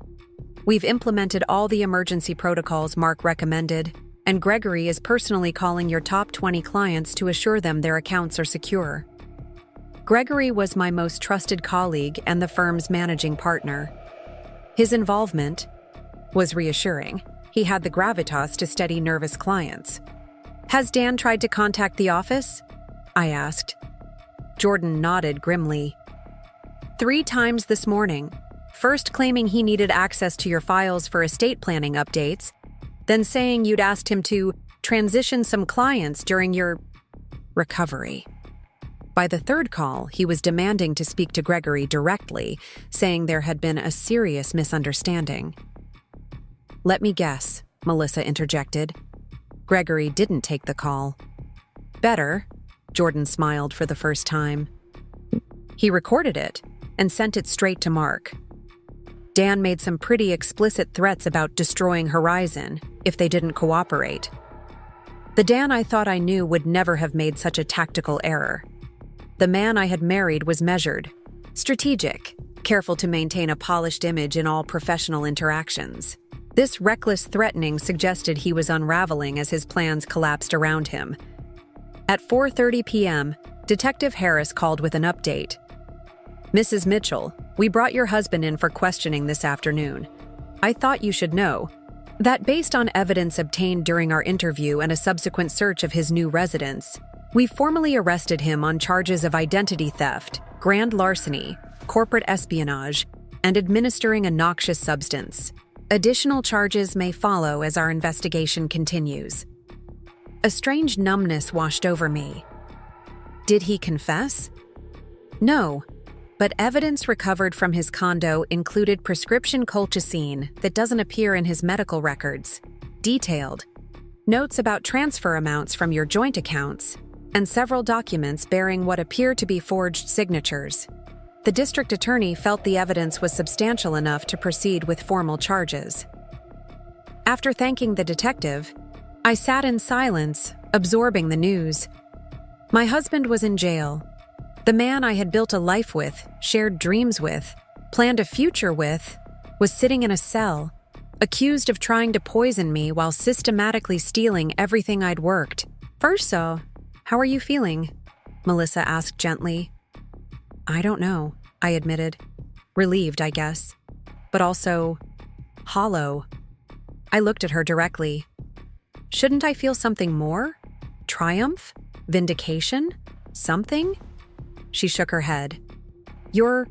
We've implemented all the emergency protocols Mark recommended, and Gregory is personally calling your top 20 clients to assure them their accounts are secure. Gregory was my most trusted colleague and the firm's managing partner. His involvement was reassuring. He had the gravitas to steady nervous clients. Has Dan tried to contact the office? I asked. Jordan nodded grimly. 3 times this morning, first claiming he needed access to your files for estate planning updates, then saying you'd asked him to transition some clients during your recovery. By the 3rd call, he was demanding to speak to Gregory directly, saying there had been a serious misunderstanding. Let me guess, Melissa interjected. Gregory didn't take the call. Better, Jordan smiled for the first time. He recorded it and sent it straight to Mark. Dan made some pretty explicit threats about destroying Horizon if they didn't cooperate. The Dan I thought I knew would never have made such a tactical error. The man I had married was measured, strategic, careful to maintain a polished image in all professional interactions. This reckless threatening suggested he was unraveling as his plans collapsed around him. At 4:30 p.m., Detective Harris called with an update. Mrs. Mitchell, we brought your husband in for questioning this afternoon. I thought you should know that based on evidence obtained during our interview and a subsequent search of his new residence, we formally arrested him on charges of identity theft, grand larceny, corporate espionage, and administering a noxious substance. Additional charges may follow as our investigation continues. A strange numbness washed over me. Did he confess? No, but evidence recovered from his condo included prescription colchicine that doesn't appear in his medical records, detailed notes about transfer amounts from your joint accounts, and several documents bearing what appear to be forged signatures. The district attorney felt the evidence was substantial enough to proceed with formal charges. After thanking the detective, I sat in silence, absorbing the news. My husband was in jail. The man I had built a life with, shared dreams with, planned a future with, was sitting in a cell, accused of trying to poison me while systematically stealing everything I'd worked. First, how are you feeling? Melissa asked gently. I don't know, I admitted. Relieved, I guess. But also hollow. I looked at her directly. Shouldn't I feel something more? Triumph? Vindication? Something? She shook her head. You're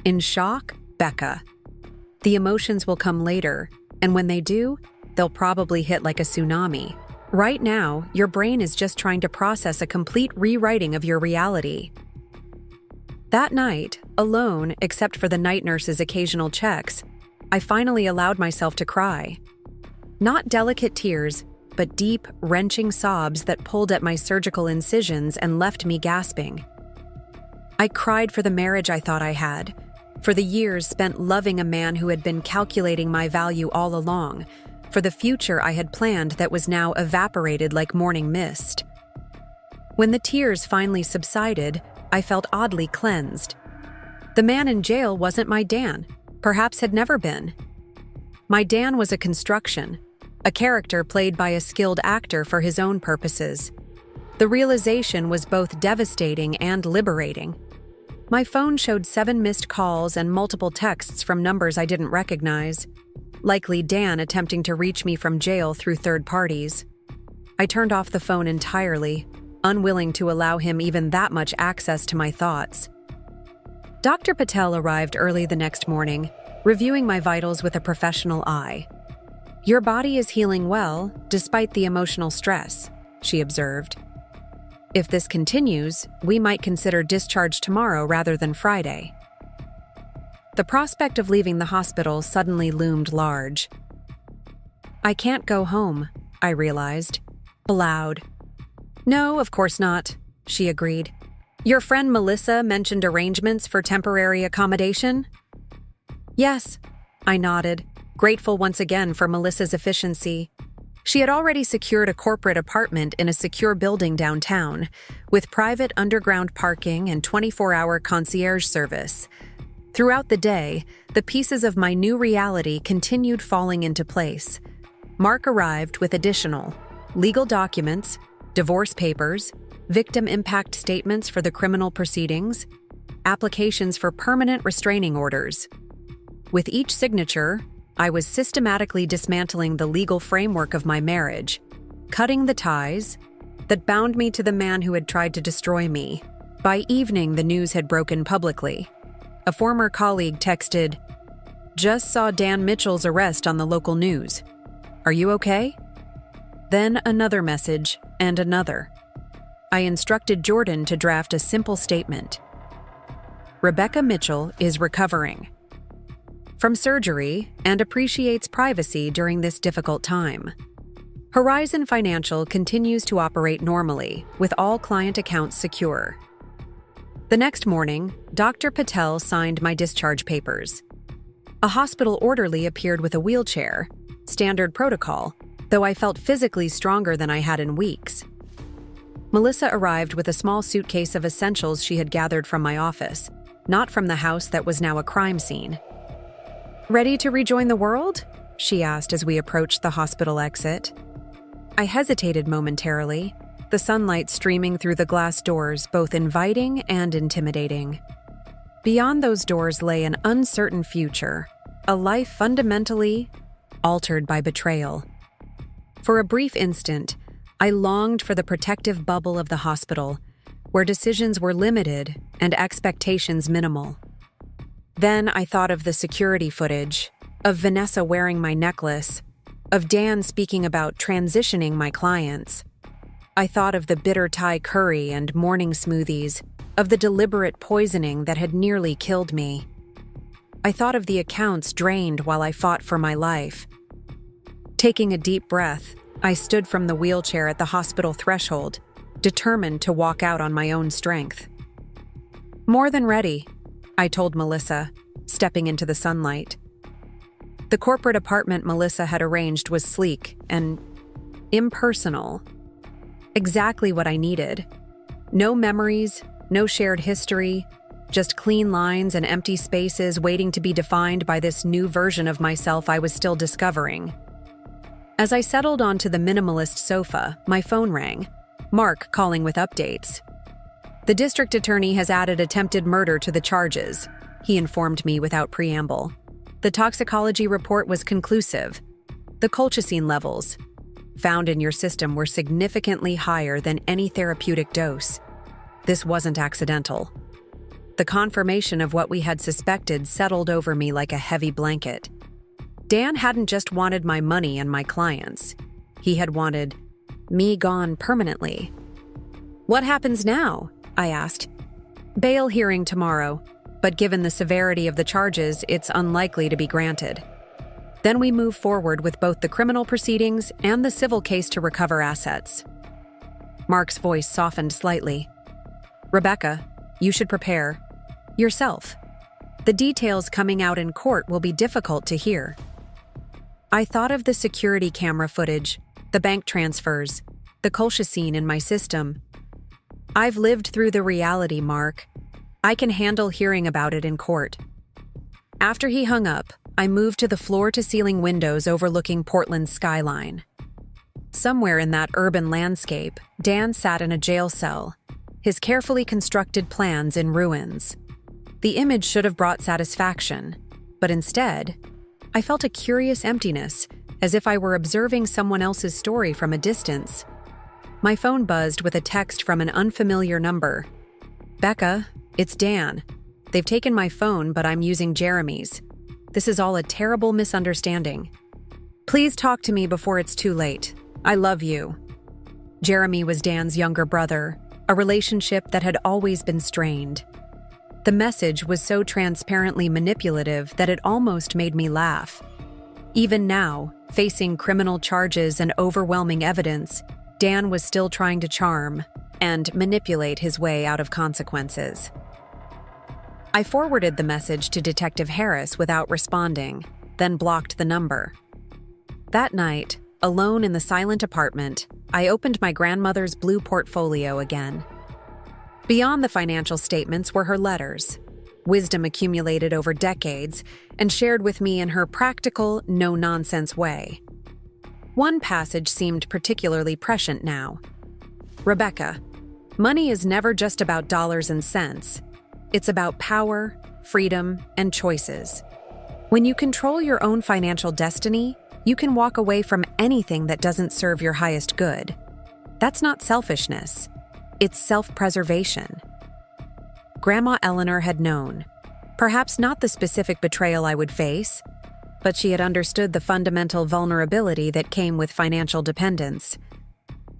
in shock, Becca. The emotions will come later, and when they do, they'll probably hit like a tsunami. Right now, your brain is just trying to process a complete rewriting of your reality. That night, alone except for the night nurse's occasional checks, I finally allowed myself to cry. Not delicate tears, but deep, wrenching sobs that pulled at my surgical incisions and left me gasping. I cried for the marriage I thought I had, for the years spent loving a man who had been calculating my value all along, for the future I had planned that was now evaporated like morning mist. When the tears finally subsided, I felt oddly cleansed. The man in jail wasn't my Dan, perhaps had never been. My Dan was a construction, a character played by a skilled actor for his own purposes. The realization was both devastating and liberating. My phone showed 7 missed calls and multiple texts from numbers I didn't recognize, likely Dan attempting to reach me from jail through third parties. I turned off the phone entirely, unwilling to allow him even that much access to my thoughts. Dr. Patel arrived early the next morning, reviewing my vitals with a professional eye. Your body is healing well, despite the emotional stress, she observed. If this continues, we might consider discharge tomorrow rather than Friday. The prospect of leaving the hospital suddenly loomed large. I can't go home, I realized, aloud. No, of course not, she agreed. Your friend Melissa mentioned arrangements for temporary accommodation? Yes, I nodded, grateful once again for Melissa's efficiency. She had already secured a corporate apartment in a secure building downtown, with private underground parking and 24-hour concierge service. Throughout the day, the pieces of my new reality continued falling into place. Mark arrived with additional legal documents, divorce papers, victim impact statements for the criminal proceedings, applications for permanent restraining orders. With each signature, I was systematically dismantling the legal framework of my marriage, cutting the ties that bound me to the man who had tried to destroy me. By evening, the news had broken publicly. A former colleague texted, "Just saw Dan Mitchell's arrest on the local news. Are you okay?" Then another message, and another. I instructed Jordan to draft a simple statement. Rebecca Mitchell is recovering from surgery and appreciates privacy during this difficult time. Horizon Financial continues to operate normally, with all client accounts secure. The next morning, Dr. Patel signed my discharge papers. A hospital orderly appeared with a wheelchair, standard protocol, though I felt physically stronger than I had in weeks. Melissa arrived with a small suitcase of essentials she had gathered from my office, not from the house that was now a crime scene. "Ready to rejoin the world?" she asked as we approached the hospital exit. I hesitated momentarily, the sunlight streaming through the glass doors both inviting and intimidating. Beyond those doors lay an uncertain future, a life fundamentally altered by betrayal. For a brief instant, I longed for the protective bubble of the hospital, where decisions were limited and expectations minimal. Then I thought of the security footage, of Vanessa wearing my necklace, of Dan speaking about transitioning my clients. I thought of the bitter Thai curry and morning smoothies, of the deliberate poisoning that had nearly killed me. I thought of the accounts drained while I fought for my life. Taking a deep breath, I stood from the wheelchair at the hospital threshold, determined to walk out on my own strength. "More than ready," I told Melissa, stepping into the sunlight. The corporate apartment Melissa had arranged was sleek and impersonal. Exactly what I needed. No memories, no shared history, just clean lines and empty spaces waiting to be defined by this new version of myself I was still discovering. As I settled onto the minimalist sofa, my phone rang. Mark calling with updates. "The district attorney has added attempted murder to the charges," he informed me without preamble. "The toxicology report was conclusive. The colchicine levels found in your system were significantly higher than any therapeutic dose. This wasn't accidental." The confirmation of what we had suspected settled over me like a heavy blanket. Dan hadn't just wanted my money and my clients. He had wanted me gone permanently. "What happens now?" I asked. "Bail hearing tomorrow, but given the severity of the charges, it's unlikely to be granted. Then we move forward with both the criminal proceedings and the civil case to recover assets." Mark's voice softened slightly. "Rebecca, you should prepare yourself. The details coming out in court will be difficult to hear." I thought of the security camera footage, the bank transfers, the colchicine in my system. "I've lived through the reality, Mark. I can handle hearing about it in court." After he hung up, I moved to the floor-to-ceiling windows overlooking Portland's skyline. Somewhere in that urban landscape, Dan sat in a jail cell, his carefully constructed plans in ruins. The image should have brought satisfaction, but instead, I felt a curious emptiness, as if I were observing someone else's story from a distance. My phone buzzed with a text from an unfamiliar number. "Becca, it's Dan. They've taken my phone, but I'm using Jeremy's. This is all a terrible misunderstanding. Please talk to me before it's too late. I love you." Jeremy was Dan's younger brother, a relationship that had always been strained. The message was so transparently manipulative that it almost made me laugh. Even now, facing criminal charges and overwhelming evidence, Dan was still trying to charm and manipulate his way out of consequences. I forwarded the message to Detective Harris without responding, then blocked the number. That night, alone in the silent apartment, I opened my grandmother's blue portfolio again. Beyond the financial statements were her letters, wisdom accumulated over decades and shared with me in her practical, no-nonsense way. One passage seemed particularly prescient now. "Rebecca, money is never just about dollars and cents. It's about power, freedom, and choices. When you control your own financial destiny, you can walk away from anything that doesn't serve your highest good. That's not selfishness. It's self-preservation." Grandma Eleanor had known, perhaps not the specific betrayal I would face, but she had understood the fundamental vulnerability that came with financial dependence.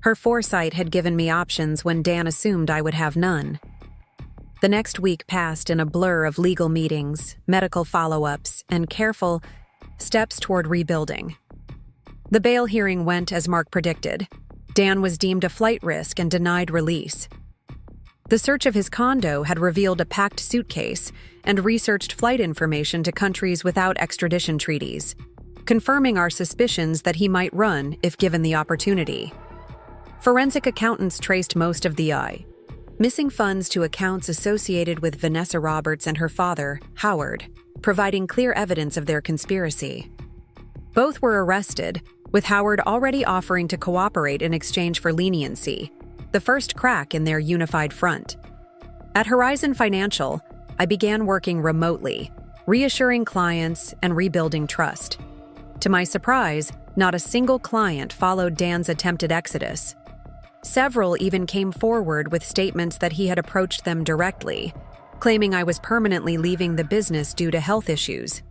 Her foresight had given me options when Dan assumed I would have none. The next week passed in a blur of legal meetings, medical follow-ups, and careful steps toward rebuilding. The bail hearing went as Mark predicted. Dan was deemed a flight risk and denied release. The search of his condo had revealed a packed suitcase and researched flight information to countries without extradition treaties, confirming our suspicions that he might run if given the opportunity. Forensic accountants traced most of the missing funds to accounts associated with Vanessa Roberts and her father, Howard, providing clear evidence of their conspiracy. Both were arrested, with Howard already offering to cooperate in exchange for leniency, the first crack in their unified front. At Horizon Financial, I began working remotely, reassuring clients and rebuilding trust. To my surprise, not a single client followed Dan's attempted exodus. Several even came forward with statements that he had approached them directly, claiming I was permanently leaving the business due to health issues.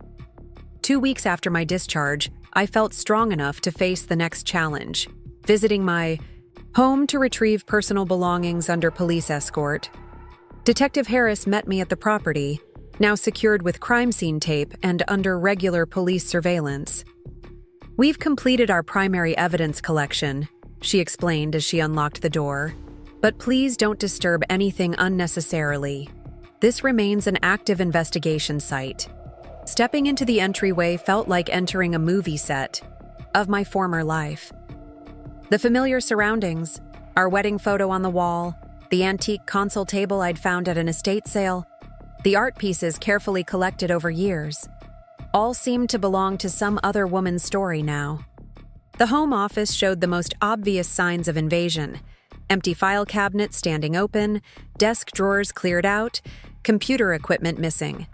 2 weeks after my discharge, I felt strong enough to face the next challenge, visiting my home to retrieve personal belongings under police escort. Detective Harris met me at the property, now secured with crime scene tape and under regular police surveillance. "We've completed our primary evidence collection," she explained as she unlocked the door. "But please don't disturb anything unnecessarily. This remains an active investigation site." Stepping into the entryway felt like entering a movie set of my former life. The familiar surroundings, our wedding photo on the wall, the antique console table I'd found at an estate sale, the art pieces carefully collected over years, all seemed to belong to some other woman's story now. The home office showed the most obvious signs of invasion: empty file cabinets standing open, desk drawers cleared out, computer equipment missing.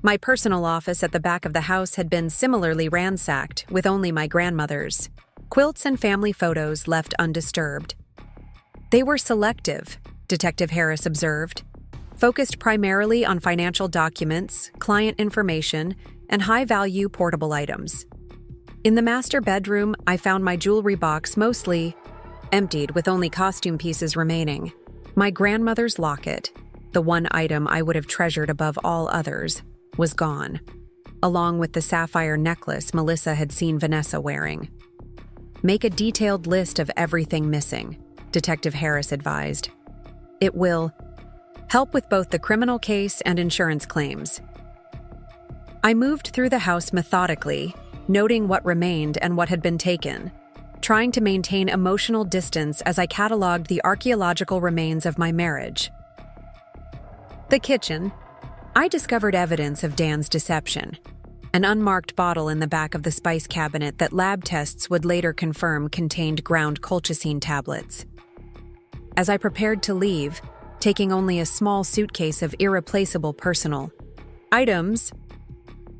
My personal office at the back of the house had been similarly ransacked, with only my grandmother's quilts and family photos left undisturbed. "They were selective," Detective Harris observed, "focused primarily on financial documents, client information, and high-value portable items. In the master bedroom, I found my jewelry box mostly emptied, with only costume pieces remaining. My grandmother's locket, the one item I would have treasured above all others, was gone, along with the sapphire necklace Melissa had seen Vanessa wearing. Make a detailed list of everything missing," Detective Harris advised. "It will help with both the criminal case and insurance claims." I moved through the house methodically, noting what remained and what had been taken, trying to maintain emotional distance as I cataloged the archaeological remains of my marriage. The kitchen. I discovered evidence of Dan's deception. An unmarked bottle in the back of the spice cabinet that lab tests would later confirm contained ground colchicine tablets. As I prepared to leave, taking only a small suitcase of irreplaceable personal items,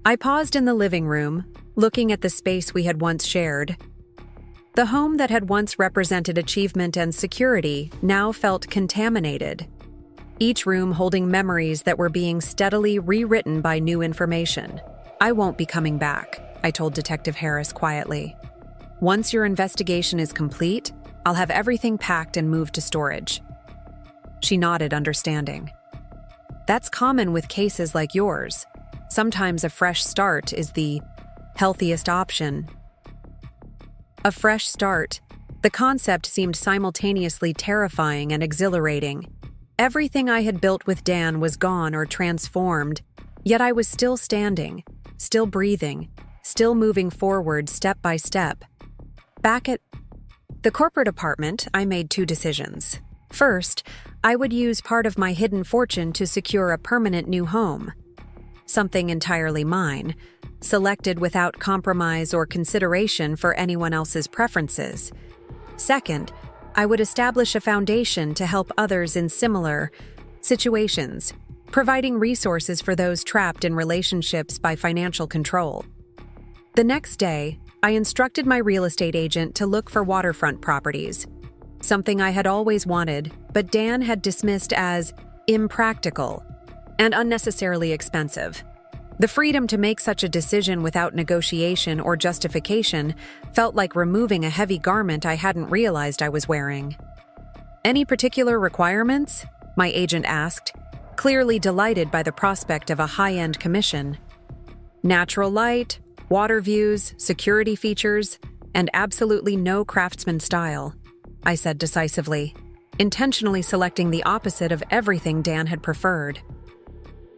I paused in the living room, looking at the space we had once shared. The home that had once represented achievement and security now felt contaminated, each room holding memories that were being steadily rewritten by new information. "I won't be coming back," I told Detective Harris quietly. "Once your investigation is complete, I'll have everything packed and moved to storage." She nodded, understanding. "That's common with cases like yours. Sometimes a fresh start is the healthiest option." A fresh start. The concept seemed simultaneously terrifying and exhilarating. Everything I had built with Dan was gone or transformed, yet I was still standing, still breathing, still moving forward step by step. Back at the corporate apartment, I made 2 decisions. First, I would use part of my hidden fortune to secure a permanent new home, something entirely mine, selected without compromise or consideration for anyone else's preferences. Second, I would establish a foundation to help others in similar situations, providing resources for those trapped in relationships by financial control. The next day, I instructed my real estate agent to look for waterfront properties, something I had always wanted, but Dan had dismissed as impractical and unnecessarily expensive. The freedom to make such a decision without negotiation or justification felt like removing a heavy garment I hadn't realized I was wearing. "Any particular requirements?" my agent asked, clearly delighted by the prospect of a high-end commission. "Natural light, water views, security features, and absolutely no craftsman style," I said decisively, intentionally selecting the opposite of everything Dan had preferred.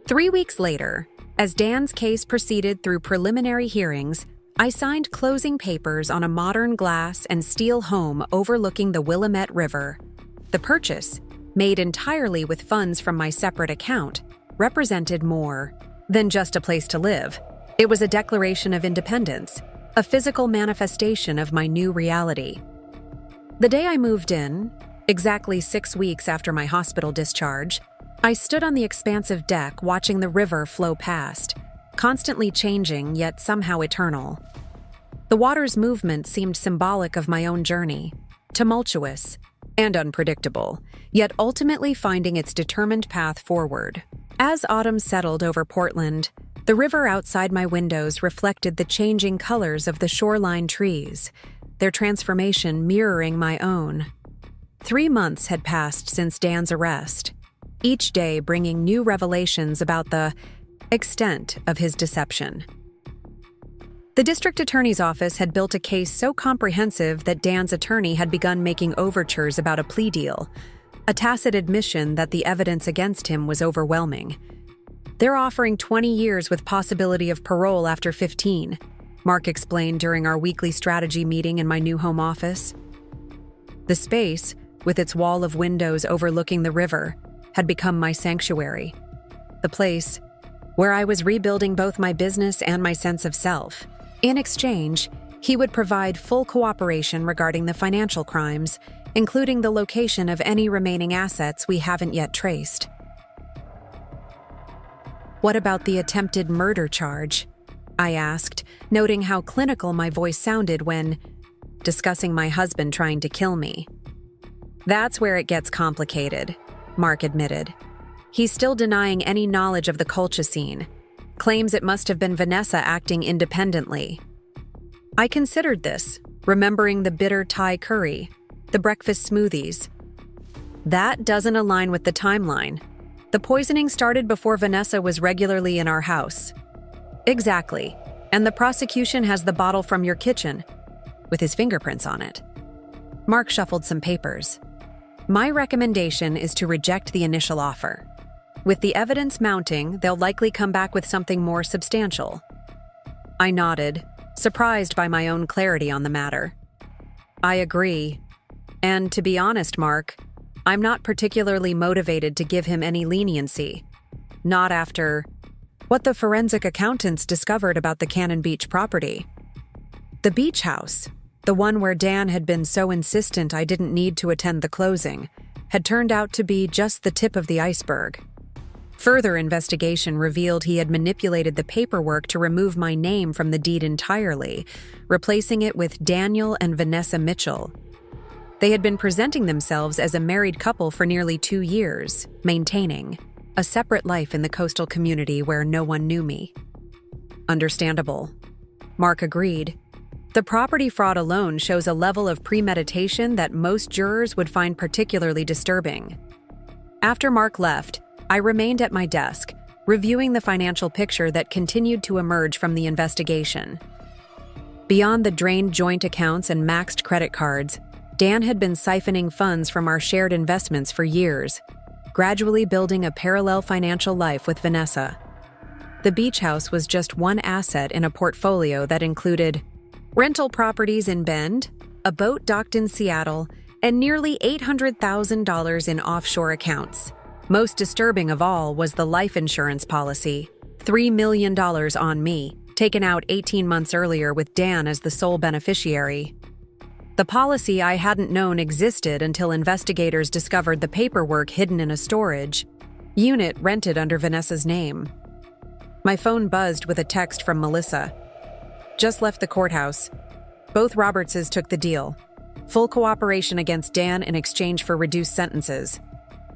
3 weeks later, as Dan's case proceeded through preliminary hearings, I signed closing papers on a modern glass and steel home overlooking the Willamette River. The purchase, made entirely with funds from my separate account, represented more than just a place to live. It was a declaration of independence, a physical manifestation of my new reality. The day I moved in, exactly 6 weeks after my hospital discharge, I stood on the expansive deck watching the river flow past, constantly changing yet somehow eternal. The water's movement seemed symbolic of my own journey, tumultuous and unpredictable, yet ultimately finding its determined path forward. As autumn settled over Portland, the river outside my windows reflected the changing colors of the shoreline trees, their transformation mirroring my own. 3 months had passed since Dan's arrest, each day bringing new revelations about the extent of his deception. The district attorney's office had built a case so comprehensive that Dan's attorney had begun making overtures about a plea deal, a tacit admission that the evidence against him was overwhelming. They're offering 20 years with possibility of parole after 15, Mark explained during our weekly strategy meeting in my new home office. The space, with its wall of windows overlooking the river, had become my sanctuary. The place where I was rebuilding both my business and my sense of self. In exchange, he would provide full cooperation regarding the financial crimes, including the location of any remaining assets we haven't yet traced. What about the attempted murder charge? I asked, noting how clinical my voice sounded when discussing my husband trying to kill me. That's where it gets complicated, Mark admitted. He's still denying any knowledge of the culture scene, claims it must have been Vanessa acting independently. I considered this, remembering the bitter Thai curry, the breakfast smoothies. That doesn't align with the timeline. The poisoning started before Vanessa was regularly in our house. Exactly, and the prosecution has the bottle from your kitchen, with his fingerprints on it. Mark shuffled some papers. My recommendation is to reject the initial offer. With the evidence mounting, they'll likely come back with something more substantial. I nodded, surprised by my own clarity on the matter. I agree. And to be honest, Mark, I'm not particularly motivated to give him any leniency. Not after what the forensic accountants discovered about the Cannon Beach property. The beach house, the one where Dan had been so insistent I didn't need to attend the closing, had turned out to be just the tip of the iceberg. Further investigation revealed he had manipulated the paperwork to remove my name from the deed entirely, replacing it with Daniel and Vanessa Mitchell. They had been presenting themselves as a married couple for nearly 2 years, maintaining a separate life in the coastal community where no one knew me. Understandable. Mark agreed. The property fraud alone shows a level of premeditation that most jurors would find particularly disturbing. After Mark left, I remained at my desk, reviewing the financial picture that continued to emerge from the investigation. Beyond the drained joint accounts and maxed credit cards, Dan had been siphoning funds from our shared investments for years, gradually building a parallel financial life with Vanessa. The beach house was just one asset in a portfolio that included rental properties in Bend, a boat docked in Seattle, and nearly $800,000 in offshore accounts. Most disturbing of all was the life insurance policy, $3 million on me, taken out 18 months earlier with Dan as the sole beneficiary. The policy I hadn't known existed until investigators discovered the paperwork hidden in a storage unit rented under Vanessa's name. My phone buzzed with a text from Melissa. Just left the courthouse. Both Robertses took the deal. Full cooperation against Dan in exchange for reduced sentences.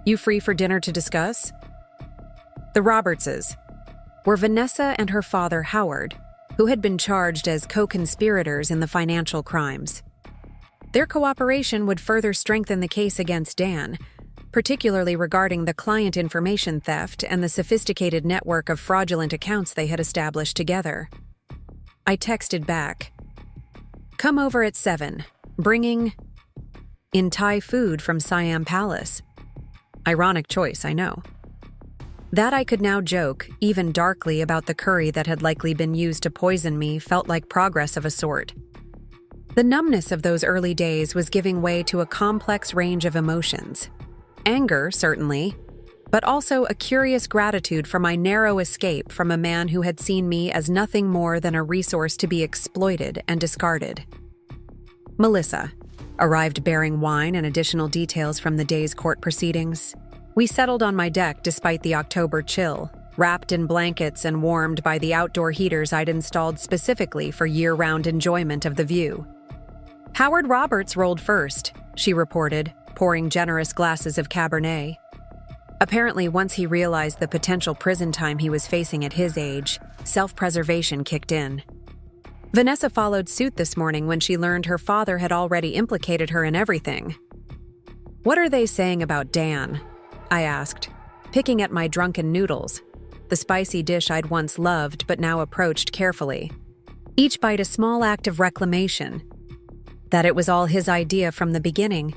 You free for dinner to discuss? The Robertses were Vanessa and her father, Howard, who had been charged as co-conspirators in the financial crimes. Their cooperation would further strengthen the case against Dan, particularly regarding the client information theft and the sophisticated network of fraudulent accounts they had established together. I texted back, "Come over at 7, bringing in Thai food from Siam Palace." Ironic choice, I know. That I could now joke, even darkly, about the curry that had likely been used to poison me felt like progress of a sort. The numbness of those early days was giving way to a complex range of emotions. Anger, certainly, but also a curious gratitude for my narrow escape from a man who had seen me as nothing more than a resource to be exploited and discarded. Melissa arrived bearing wine and additional details from the day's court proceedings. We settled on my deck despite the October chill, wrapped in blankets and warmed by the outdoor heaters I'd installed specifically for year-round enjoyment of the view. Howard Roberts rolled first, she reported, pouring generous glasses of Cabernet. Apparently, once he realized the potential prison time he was facing at his age, self-preservation kicked in. Vanessa followed suit this morning when she learned her father had already implicated her in everything. "What are they saying about Dan?" I asked, picking at my drunken noodles, the spicy dish I'd once loved but now approached carefully. Each bite a small act of reclamation. That it was all his idea from the beginning.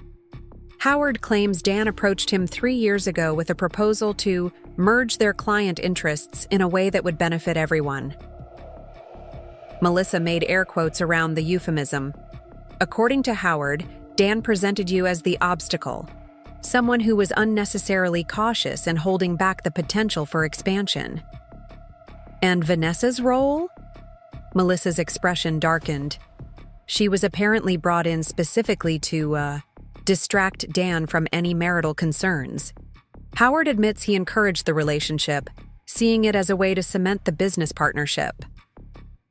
Howard claims Dan approached him 3 years ago with a proposal to merge their client interests in a way that would benefit everyone. Melissa made air quotes around the euphemism. According to Howard, Dan presented you as the obstacle, someone who was unnecessarily cautious and holding back the potential for expansion. And Vanessa's role? Melissa's expression darkened. She was apparently brought in specifically to, distract Dan from any marital concerns. Howard admits he encouraged the relationship, seeing it as a way to cement the business partnership.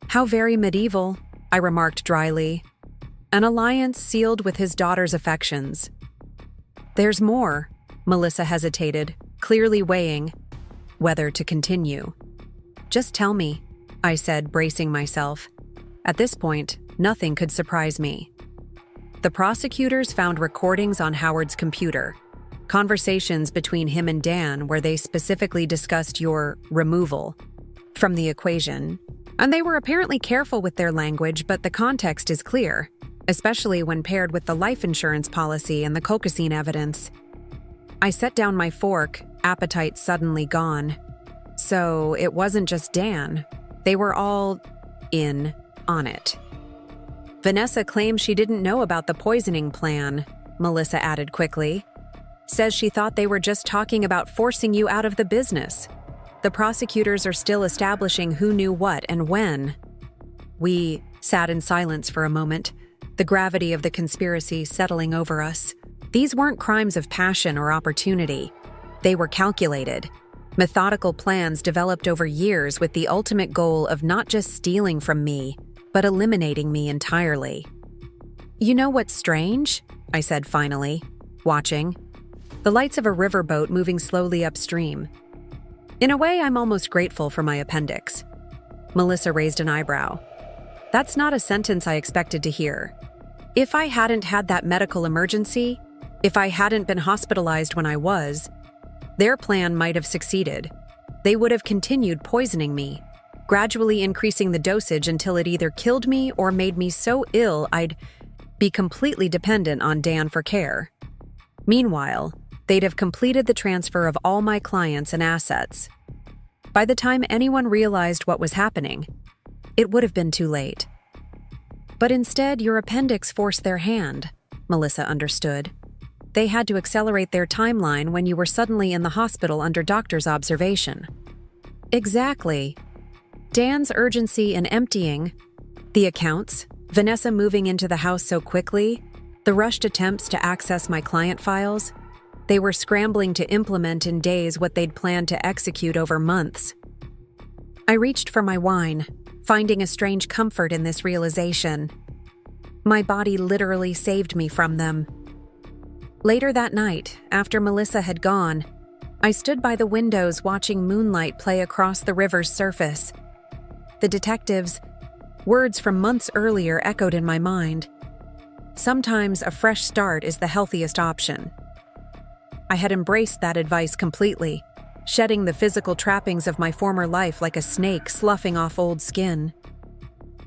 "How very medieval," I remarked dryly. "An alliance sealed with his daughter's affections." "There's more," Melissa hesitated, clearly weighing whether to continue. "Just tell me," I said, bracing myself. At this point, nothing could surprise me. The prosecutors found recordings on Howard's computer, conversations between him and Dan where they specifically discussed your removal from the equation, and they were apparently careful with their language, but the context is clear, especially when paired with the life insurance policy and the colchicine evidence. I set down my fork, appetite suddenly gone. So it wasn't just Dan. They were all in on it. "Vanessa claims she didn't know about the poisoning plan," Melissa added quickly. "Says she thought they were just talking about forcing you out of the business. The prosecutors are still establishing who knew what and when." We sat in silence for a moment, the gravity of the conspiracy settling over us. These weren't crimes of passion or opportunity. They were calculated, methodical plans developed over years with the ultimate goal of not just stealing from me, but eliminating me entirely. "You know what's strange?" I said finally, watching. The lights of a riverboat moving slowly upstream. "In a way, I'm almost grateful for my appendix." Melissa raised an eyebrow. "That's not a sentence I expected to hear. If I hadn't had that medical emergency, if I hadn't been hospitalized when I was, their plan might have succeeded. They would have continued poisoning me, gradually increasing the dosage until it either killed me or made me so ill I'd be completely dependent on Dan for care. Meanwhile, they'd have completed the transfer of all my clients and assets. By the time anyone realized what was happening, it would have been too late. But instead, your appendix forced their hand," Melissa understood. "They had to accelerate their timeline when you were suddenly in the hospital under doctor's observation." "Exactly. Dan's urgency in emptying the accounts, Vanessa moving into the house so quickly, the rushed attempts to access my client files, they were scrambling to implement in days what they'd planned to execute over months." I reached for my wine, finding a strange comfort in this realization. My body literally saved me from them. Later that night, after Melissa had gone, I stood by the windows watching moonlight play across the river's surface. The detective's words from months earlier echoed in my mind. Sometimes a fresh start is the healthiest option. I had embraced that advice completely, shedding the physical trappings of my former life like a snake sloughing off old skin.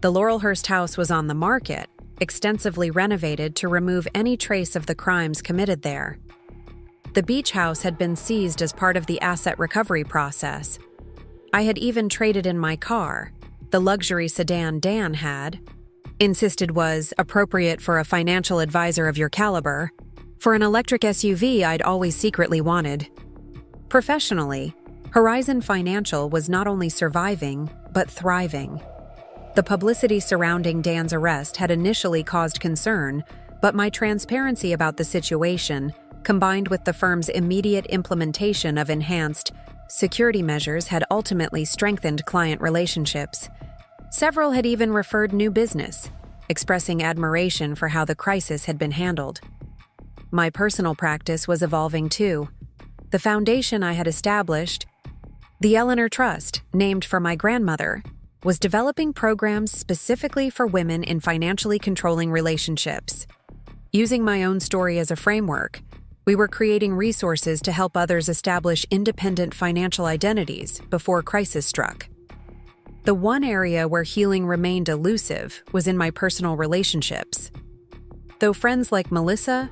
The Laurelhurst house was on the market, extensively renovated to remove any trace of the crimes committed there. The beach house had been seized as part of the asset recovery process. I had even traded in my car, the luxury sedan Dan had insisted was appropriate for a financial advisor of your caliber, for an electric SUV I'd always secretly wanted. Professionally, Horizon Financial was not only surviving, but thriving. The publicity surrounding Dan's arrest had initially caused concern, but my transparency about the situation, combined with the firm's immediate implementation of enhanced security measures, had ultimately strengthened client relationships. Several had even referred new business, expressing admiration for how the crisis had been handled. My personal practice was evolving too. The foundation I had established, the Eleanor Trust, named for my grandmother, was developing programs specifically for women in financially controlling relationships. Using my own story as a framework, we were creating resources to help others establish independent financial identities before crisis struck. The one area where healing remained elusive was in my personal relationships. Though friends like Melissa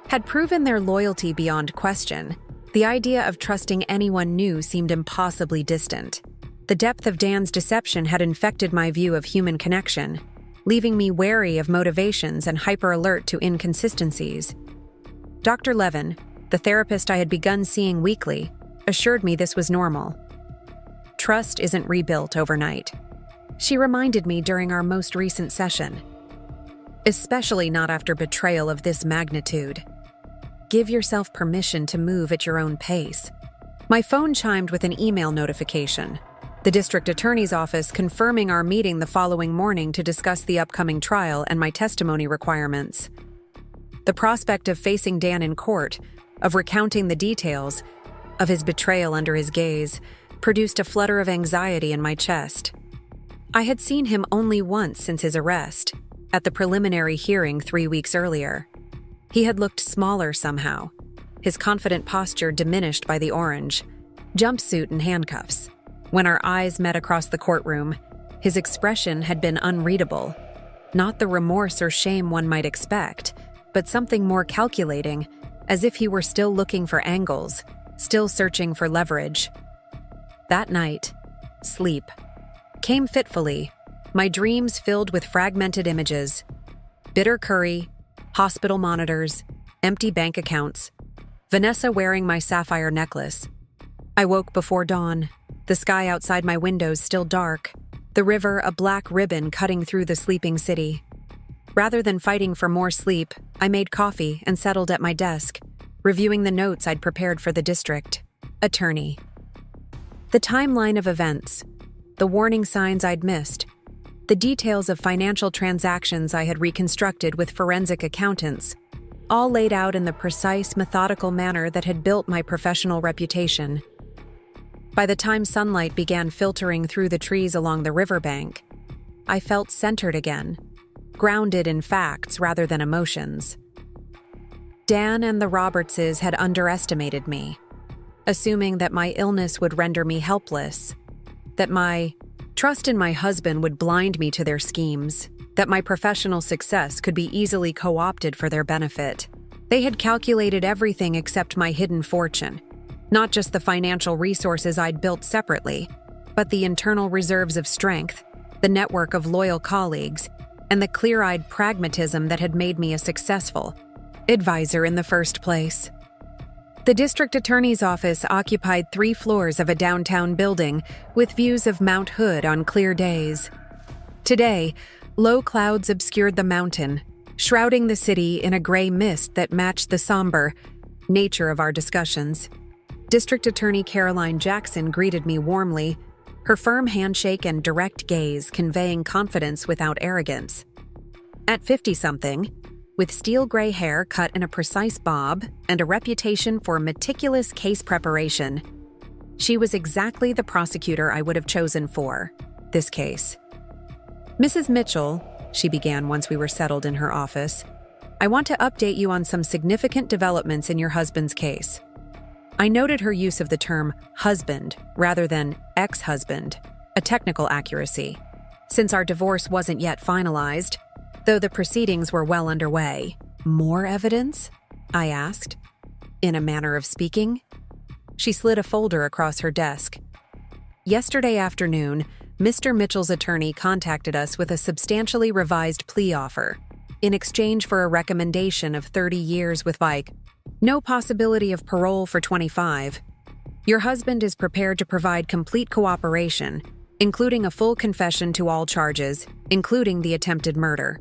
had proven their loyalty beyond question, the idea of trusting anyone new seemed impossibly distant. The depth of Dan's deception had infected my view of human connection, leaving me wary of motivations and hyper-alert to inconsistencies. Dr. Levin, the therapist I had begun seeing weekly, assured me this was normal. Trust isn't rebuilt overnight. She reminded me during our most recent session. Especially not after betrayal of this magnitude. Give yourself permission to move at your own pace. My phone chimed with an email notification. The district attorney's office confirming our meeting the following morning to discuss the upcoming trial and my testimony requirements. The prospect of facing Dan in court, of recounting the details, of his betrayal under his gaze, produced a flutter of anxiety in my chest. I had seen him only once since his arrest, at the preliminary hearing 3 weeks earlier. He had looked smaller somehow, his confident posture diminished by the orange, jumpsuit and handcuffs. When our eyes met across the courtroom, his expression had been unreadable. Not the remorse or shame one might expect, but something more calculating, as if he were still looking for angles, still searching for leverage. That night, sleep came fitfully, my dreams filled with fragmented images, bitter curry, hospital monitors, empty bank accounts, Vanessa wearing my sapphire necklace. I woke before dawn, the sky outside my windows still dark, the river a black ribbon cutting through the sleeping city. Rather than fighting for more sleep, I made coffee and settled at my desk, reviewing the notes I'd prepared for the district attorney. The timeline of events, the warning signs I'd missed, the details of financial transactions I had reconstructed with forensic accountants, all laid out in the precise, methodical manner that had built my professional reputation. By the time sunlight began filtering through the trees along the riverbank, I felt centered again, grounded in facts rather than emotions. Dan and the Robertses had underestimated me, assuming that my illness would render me helpless, that my trust in my husband would blind me to their schemes, that my professional success could be easily co-opted for their benefit. They had calculated everything except my hidden fortune, not just the financial resources I'd built separately, but the internal reserves of strength, the network of loyal colleagues, and the clear-eyed pragmatism that had made me a successful advisor in the first place. The district attorney's office occupied 3 floors of a downtown building with views of Mount Hood on clear days. Today, low clouds obscured the mountain, shrouding the city in a gray mist that matched the somber nature of our discussions. District Attorney Caroline Jackson greeted me warmly, her firm handshake and direct gaze conveying confidence without arrogance. At 50-something, with steel gray hair cut in a precise bob and a reputation for meticulous case preparation, she was exactly the prosecutor I would have chosen for this case. Mrs. Mitchell, she began once we were settled in her office, I want to update you on some significant developments in your husband's case. I noted her use of the term husband rather than ex-husband, a technical accuracy, since our divorce wasn't yet finalized, though the proceedings were well underway. More evidence? I asked, in a manner of speaking. She slid a folder across her desk. Yesterday afternoon, Mr. Mitchell's attorney contacted us with a substantially revised plea offer, in exchange for a recommendation of 30 years with no possibility of parole for 25. Your husband is prepared to provide complete cooperation, including a full confession to all charges, including the attempted murder.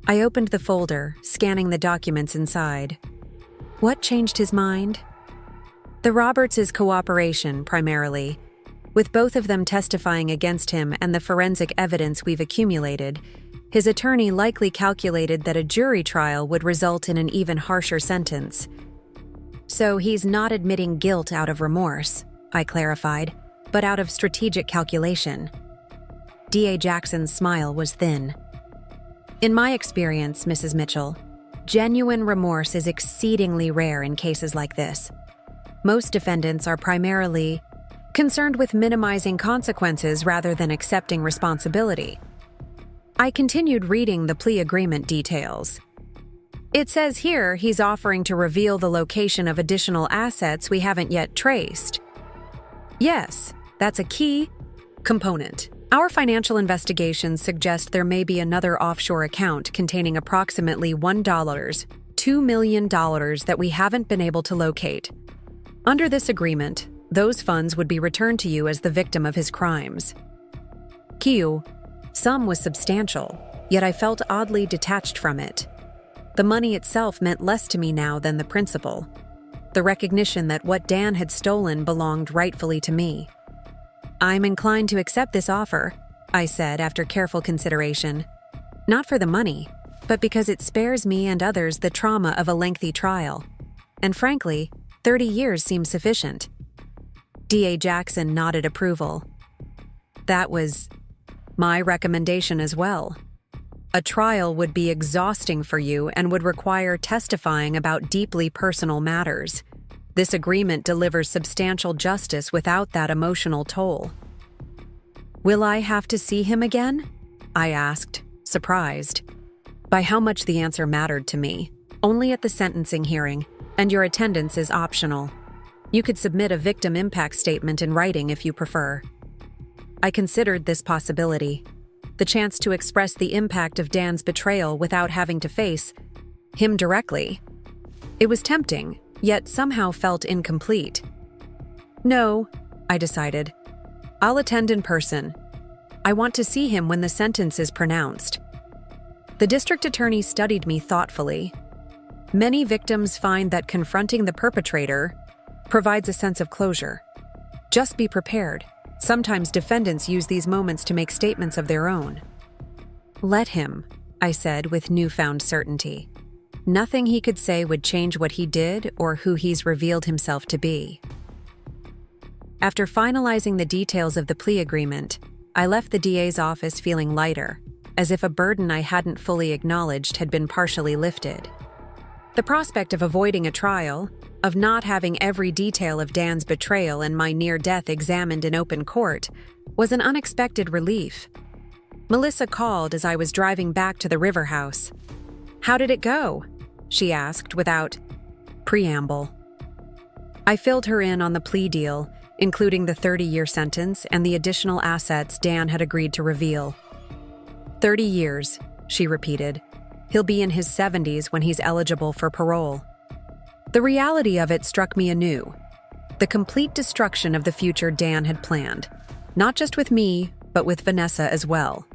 I opened the folder, scanning the documents inside. What changed his mind? The Roberts' cooperation, primarily. With both of them testifying against him and the forensic evidence we've accumulated, his attorney likely calculated that a jury trial would result in an even harsher sentence. So he's not admitting guilt out of remorse, I clarified, but out of strategic calculation. D.A. Jackson's smile was thin. In my experience, Mrs. Mitchell, genuine remorse is exceedingly rare in cases like this. Most defendants are primarily concerned with minimizing consequences rather than accepting responsibility. I continued reading the plea agreement details. It says here he's offering to reveal the location of additional assets we haven't yet traced. Yes, that's a key component. Our financial investigations suggest there may be another offshore account containing approximately $2 million that we haven't been able to locate. Under this agreement, those funds would be returned to you as the victim of his crimes. Q. Sum was substantial, yet I felt oddly detached from it. The money itself meant less to me now than the principal. The recognition that what Dan had stolen belonged rightfully to me. I'm inclined to accept this offer, I said after careful consideration. Not for the money, but because it spares me and others the trauma of a lengthy trial. And frankly, 30 years seems sufficient. D.A. Jackson nodded approval. That was my recommendation as well. A trial would be exhausting for you and would require testifying about deeply personal matters. This agreement delivers substantial justice without that emotional toll. Will I have to see him again? I asked, surprised. By how much the answer mattered to me. Only at the sentencing hearing, and your attendance is optional. You could submit a victim impact statement in writing if you prefer. I considered this possibility. The chance to express the impact of Dan's betrayal without having to face him directly. It was tempting, yet somehow felt incomplete. No, I decided. I'll attend in person. I want to see him when the sentence is pronounced. The district attorney studied me thoughtfully. Many victims find that confronting the perpetrator provides a sense of closure. Just be prepared. Sometimes defendants use these moments to make statements of their own. Let him, I said with newfound certainty. Nothing he could say would change what he did or who he's revealed himself to be. After finalizing the details of the plea agreement, I left the DA's office feeling lighter, as if a burden I hadn't fully acknowledged had been partially lifted. The prospect of avoiding a trial, of not having every detail of Dan's betrayal and my near death examined in open court, was an unexpected relief. Melissa called as I was driving back to the river house. How did it go? She asked without preamble. I filled her in on the plea deal, including the 30-year sentence and the additional assets Dan had agreed to reveal. 30 years, she repeated. He'll be in his 70s when he's eligible for parole. The reality of it struck me anew. The complete destruction of the future Dan had planned, not just with me, but with Vanessa as well.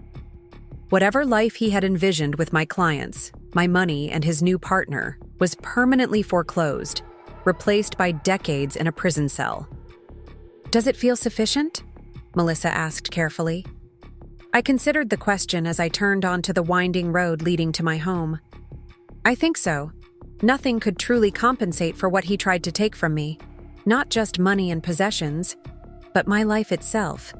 Whatever life he had envisioned with my clients, my money, and his new partner was permanently foreclosed, replaced by decades in a prison cell. Does it feel sufficient? Melissa asked carefully. I considered the question as I turned onto the winding road leading to my home. I think so. Nothing could truly compensate for what he tried to take from me. Not just money and possessions, but my life itself.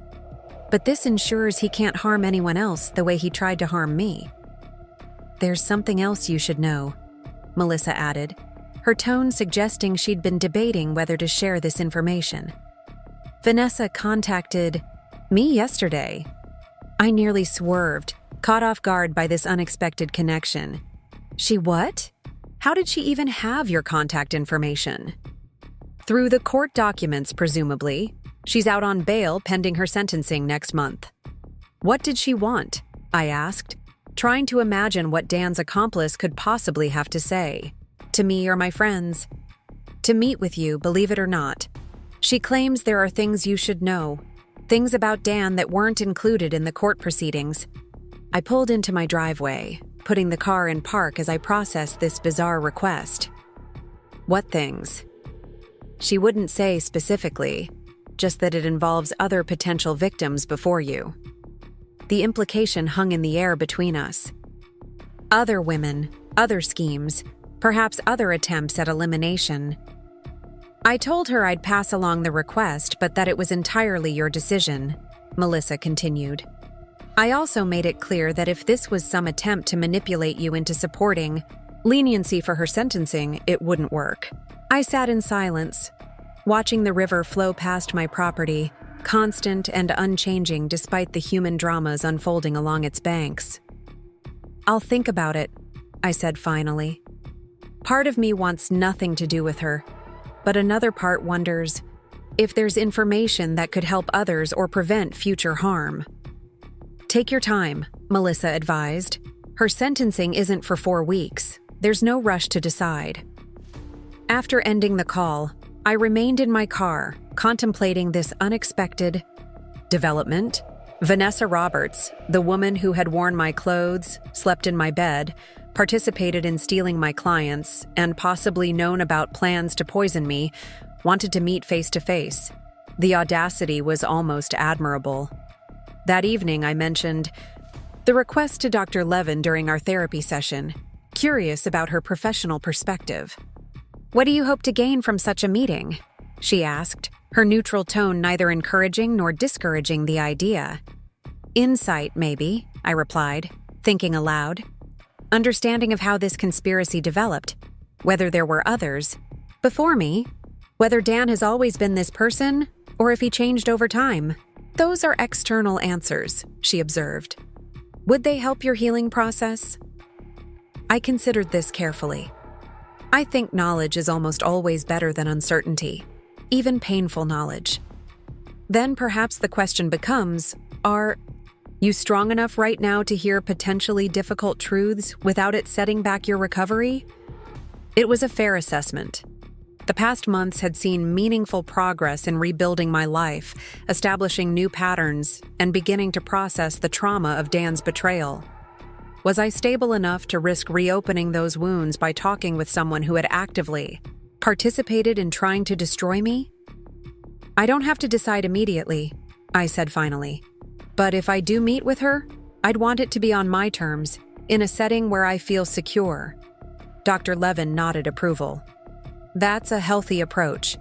But this ensures he can't harm anyone else the way he tried to harm me. There's something else you should know, Melissa added, her tone suggesting she'd been debating whether to share this information. Vanessa contacted me yesterday. I nearly swerved, caught off guard by this unexpected connection. She what? How did she even have your contact information? Through the court documents, presumably. She's out on bail pending her sentencing next month. What did she want? I asked, trying to imagine what Dan's accomplice could possibly have to say. To me or my friends. To meet with you, believe it or not. She claims there are things you should know. Things about Dan that weren't included in the court proceedings. I pulled into my driveway, putting the car in park as I processed this bizarre request. What things? She wouldn't say specifically, just that it involves other potential victims before you. The implication hung in the air between us. Other women, other schemes, perhaps other attempts at elimination. I told her I'd pass along the request, but that it was entirely your decision, Melissa continued. I also made it clear that if this was some attempt to manipulate you into supporting leniency for her sentencing, it wouldn't work. I sat in silence, watching the river flow past my property, constant and unchanging despite the human dramas unfolding along its banks. I'll think about it, I said finally. Part of me wants nothing to do with her, but another part wonders if there's information that could help others or prevent future harm. Take your time, Melissa advised. Her sentencing isn't for 4 weeks. There's no rush to decide. After ending the call, I remained in my car, contemplating this unexpected development. Vanessa Roberts, the woman who had worn my clothes, slept in my bed, participated in stealing my clients, and possibly known about plans to poison me, wanted to meet face to face. The audacity was almost admirable. That evening, I mentioned the request to Dr. Levin during our therapy session, curious about her professional perspective. "What do you hope to gain from such a meeting?" she asked, her neutral tone neither encouraging nor discouraging the idea. "Insight, maybe," I replied, thinking aloud. "Understanding of how this conspiracy developed, whether there were others before me, whether Dan has always been this person, or if he changed over time. Those are external answers," she observed. "Would they help your healing process?" I considered this carefully. I think knowledge is almost always better than uncertainty, even painful knowledge. Then perhaps the question becomes, are you strong enough right now to hear potentially difficult truths without it setting back your recovery? It was a fair assessment. The past months had seen meaningful progress in rebuilding my life, establishing new patterns, and beginning to process the trauma of Dan's betrayal. Was I stable enough to risk reopening those wounds by talking with someone who had actively participated in trying to destroy me? "I don't have to decide immediately," I said finally. "But if I do meet with her, I'd want it to be on my terms, in a setting where I feel secure." Dr. Levin nodded approval. "That's a healthy approach.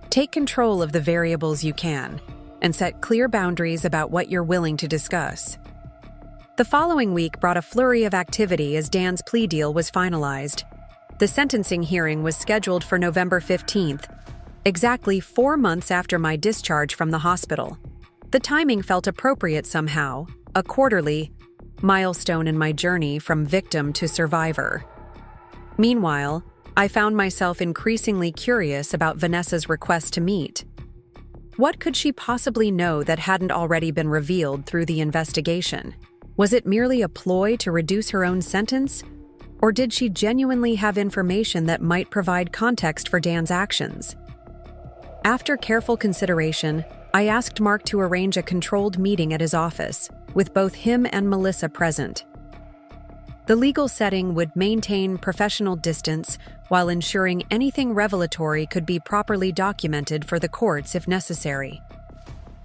Take control of the variables you can, and set clear boundaries about what you're willing to discuss." The following week brought a flurry of activity as Dan's plea deal was finalized. The sentencing hearing was scheduled for November 15th, exactly 4 months after my discharge from the hospital. The timing felt appropriate somehow, a quarterly milestone in my journey from victim to survivor. Meanwhile, I found myself increasingly curious about Vanessa's request to meet. What could she possibly know that hadn't already been revealed through the investigation? Was it merely a ploy to reduce her own sentence? Or did she genuinely have information that might provide context for Dan's actions? After careful consideration, I asked Mark to arrange a controlled meeting at his office, with both him and Melissa present. The legal setting would maintain professional distance while ensuring anything revelatory could be properly documented for the courts if necessary.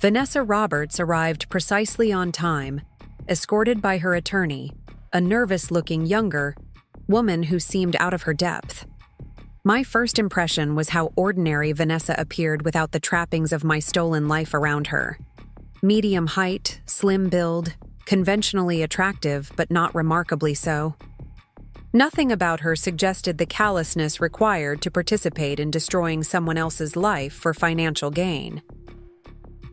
Vanessa Roberts arrived precisely on time, escorted by her attorney, a nervous-looking younger woman who seemed out of her depth. My first impression was how ordinary Vanessa appeared without the trappings of my stolen life around her. Medium height, slim build, conventionally attractive but not remarkably so. Nothing about her suggested the callousness required to participate in destroying someone else's life for financial gain.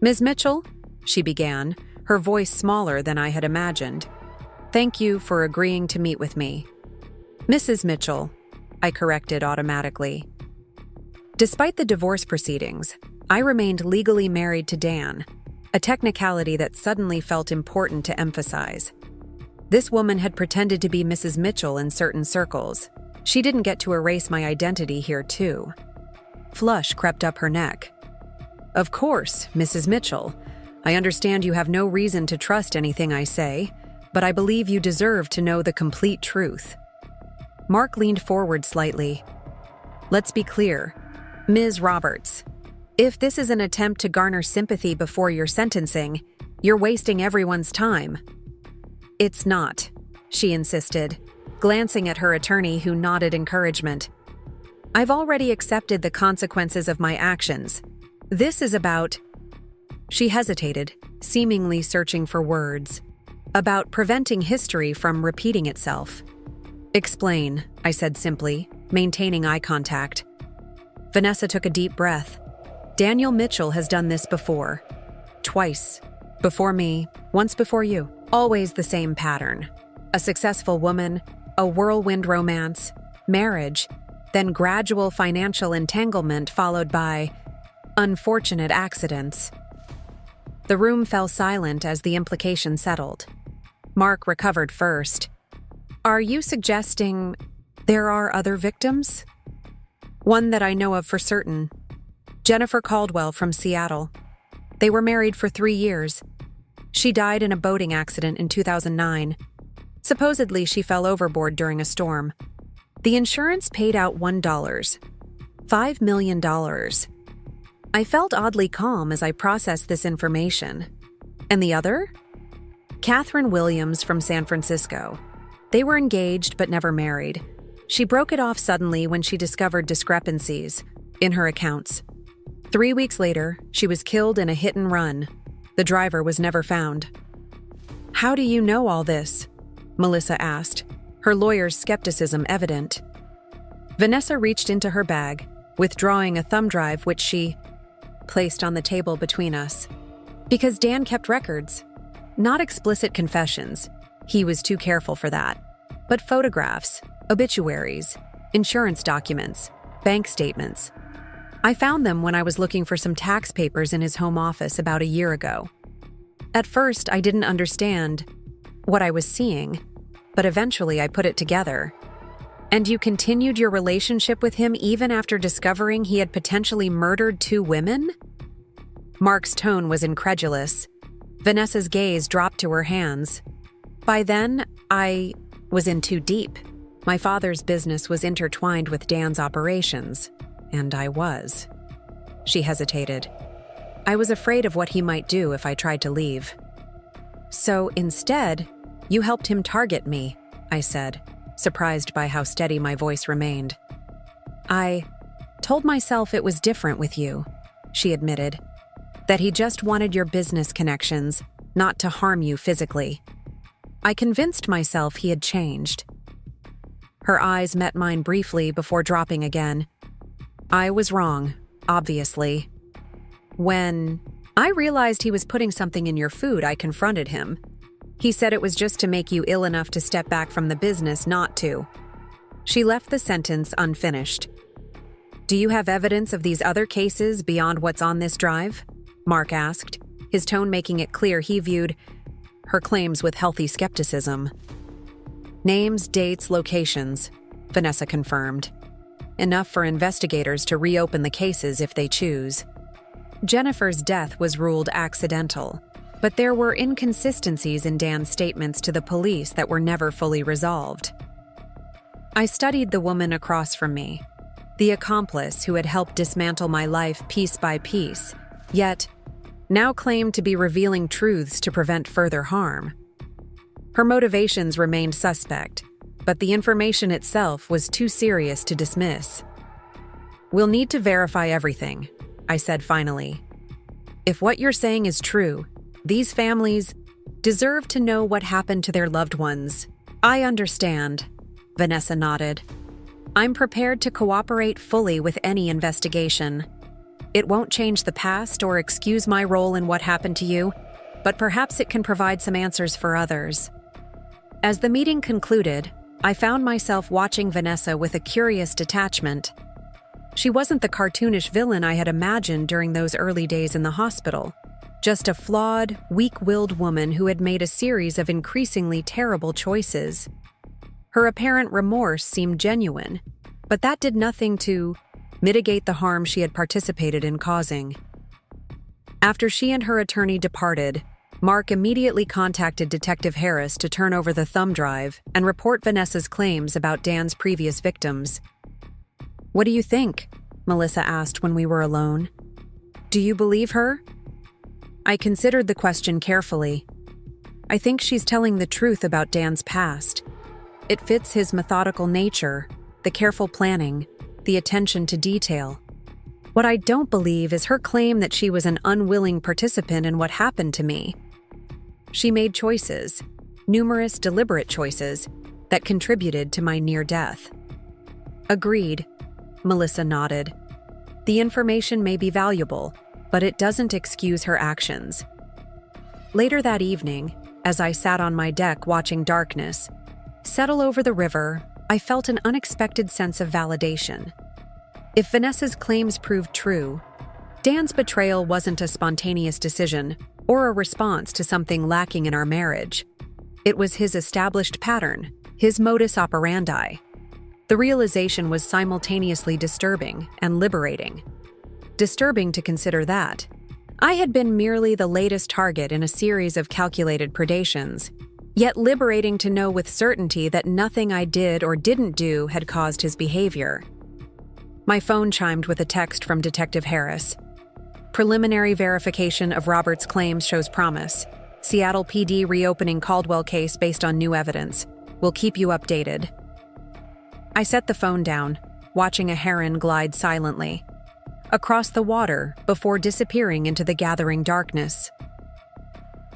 "Ms. Mitchell," she began, her voice smaller than I had imagined. "Thank you for agreeing to meet with me." "Mrs. Mitchell," I corrected automatically. Despite the divorce proceedings, I remained legally married to Dan, a technicality that suddenly felt important to emphasize. This woman had pretended to be Mrs. Mitchell in certain circles. She didn't get to erase my identity here, too. Flush crept up her neck. "Of course, Mrs. Mitchell. I understand you have no reason to trust anything I say, but I believe you deserve to know the complete truth." Mark leaned forward slightly. "Let's be clear, Ms. Roberts. If this is an attempt to garner sympathy before your sentencing, you're wasting everyone's time." "It's not," she insisted, glancing at her attorney who nodded encouragement. I've already accepted the consequences of my actions. This is about—" She hesitated, seemingly searching for words. "About preventing history from repeating itself." "Explain," I said simply, maintaining eye contact. Vanessa took a deep breath. "Daniel Mitchell has done this before. Twice. Before me, once before you. Always the same pattern. A successful woman, a whirlwind romance, marriage, then gradual financial entanglement followed by unfortunate accidents." The room fell silent as the implication settled. Mark recovered first. "Are you suggesting there are other victims?" "One that I know of for certain. Jennifer Caldwell from Seattle. They were married for 3 years. She died in a boating accident in 2009. Supposedly, she fell overboard during a storm. The insurance paid out $1. $5 million. I felt oddly calm as I processed this information. And the other? Catherine Williams from San Francisco. They were engaged but never married. She broke it off suddenly when she discovered discrepancies in her accounts. 3 weeks later, she was killed in a hit and run. The driver was never found. "How do you know all this?" Melissa asked, her lawyer's skepticism evident. Vanessa reached into her bag, withdrawing a thumb drive which she placed on the table between us. "Because Dan kept records. Not explicit confessions. He was too careful for that. But photographs, obituaries, insurance documents, bank statements. I found them when I was looking for some tax papers in his home office about a year ago. At first, I didn't understand what I was seeing, but eventually I put it together." "And you continued your relationship with him even after discovering he had potentially murdered 2 women?" Mark's tone was incredulous. Vanessa's gaze dropped to her hands. "By then, I was in too deep. My father's business was intertwined with Dan's operations, and I was." She hesitated. "I was afraid of what he might do if I tried to leave." "So instead, you helped him target me," I said, surprised by how steady my voice remained. "I told myself it was different with you," she admitted. "That he just wanted your business connections, not to harm you physically. I convinced myself he had changed." Her eyes met mine briefly before dropping again. "I was wrong, obviously. When I realized he was putting something in your food, I confronted him. He said it was just to make you ill enough to step back from the business not to." She left the sentence unfinished. "Do you have evidence of these other cases beyond what's on this drive?" Mark asked, his tone making it clear he viewed her claims with healthy skepticism. "Names, dates, locations," Vanessa confirmed. "Enough for investigators to reopen the cases if they choose." Jennifer's death was ruled accidental, but there were inconsistencies in Dan's statements to the police that were never fully resolved. I studied the woman across from me, the accomplice who had helped dismantle my life piece by piece, yet now claimed to be revealing truths to prevent further harm. Her motivations remained suspect, but the information itself was too serious to dismiss. "We'll need to verify everything," I said finally. "If what you're saying is true, these families deserve to know what happened to their loved ones." "I understand," Vanessa nodded. "I'm prepared to cooperate fully with any investigation. It won't change the past or excuse my role in what happened to you, but perhaps it can provide some answers for others." As the meeting concluded, I found myself watching Vanessa with a curious detachment. She wasn't the cartoonish villain I had imagined during those early days in the hospital, just a flawed, weak-willed woman who had made a series of increasingly terrible choices. Her apparent remorse seemed genuine, but that did nothing to mitigate the harm she had participated in causing. After she and her attorney departed, Mark immediately contacted Detective Harris to turn over the thumb drive and report Vanessa's claims about Dan's previous victims. "What do you think?" Melissa asked when we were alone. "Do you believe her?" I considered the question carefully. "I think she's telling the truth about Dan's past. It fits his methodical nature, the careful planning, the attention to detail. What I don't believe is her claim that she was an unwilling participant in what happened to me. She made choices, numerous deliberate choices, that contributed to my near death. Agreed, Melissa nodded. The information may be valuable, but it doesn't excuse her actions. Later that evening, as I sat on my deck watching darkness settle over the river, I felt an unexpected sense of validation. If Vanessa's claims proved true, Dan's betrayal wasn't a spontaneous decision or a response to something lacking in our marriage. It was his established pattern, his modus operandi. The realization was simultaneously disturbing and liberating. Disturbing to consider that I had been merely the latest target in a series of calculated predations, yet liberating to know with certainty that nothing I did or didn't do had caused his behavior. My phone chimed with a text from Detective Harris. Preliminary verification of Robert's claims shows promise. Seattle PD reopening Caldwell case based on new evidence. We'll keep you updated. I set the phone down, watching a heron glide silently across the water before disappearing into the gathering darkness.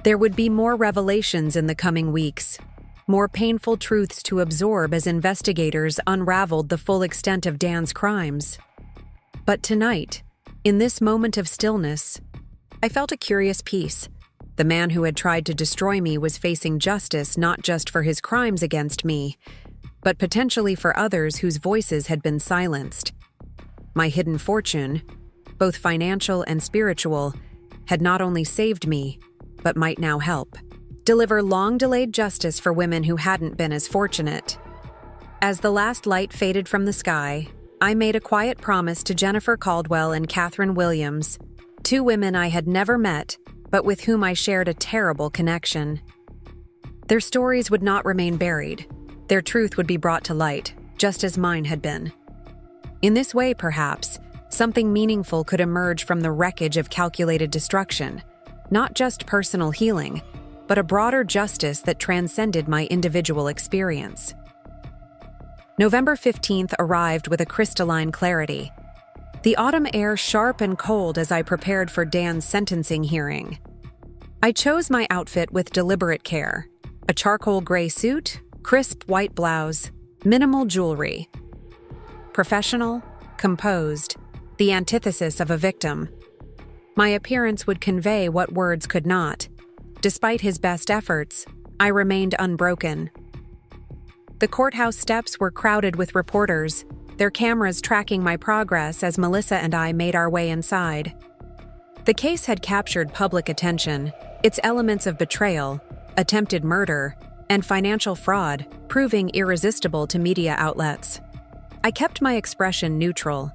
There would be more revelations in the coming weeks, more painful truths to absorb as investigators unraveled the full extent of Dan's crimes. But tonight, in this moment of stillness, I felt a curious peace. The man who had tried to destroy me was facing justice not just for his crimes against me, but potentially for others whose voices had been silenced. My hidden fortune, both financial and spiritual, had not only saved me, but might now help deliver long-delayed justice for women who hadn't been as fortunate. As the last light faded from the sky, I made a quiet promise to Jennifer Caldwell and Catherine Williams, two women I had never met, but with whom I shared a terrible connection. Their stories would not remain buried. Their truth would be brought to light, just as mine had been. In this way, perhaps, something meaningful could emerge from the wreckage of calculated destruction, not just personal healing, but a broader justice that transcended my individual experience. November 15th arrived with a crystalline clarity. The autumn air sharp and cold as I prepared for Dan's sentencing hearing. I chose my outfit with deliberate care. A charcoal gray suit, crisp white blouse, minimal jewelry. Professional, composed, the antithesis of a victim. My appearance would convey what words could not. Despite his best efforts, I remained unbroken. The courthouse steps were crowded with reporters, their cameras tracking my progress as Melissa and I made our way inside. The case had captured public attention, its elements of betrayal, attempted murder, and financial fraud proving irresistible to media outlets. I kept my expression neutral,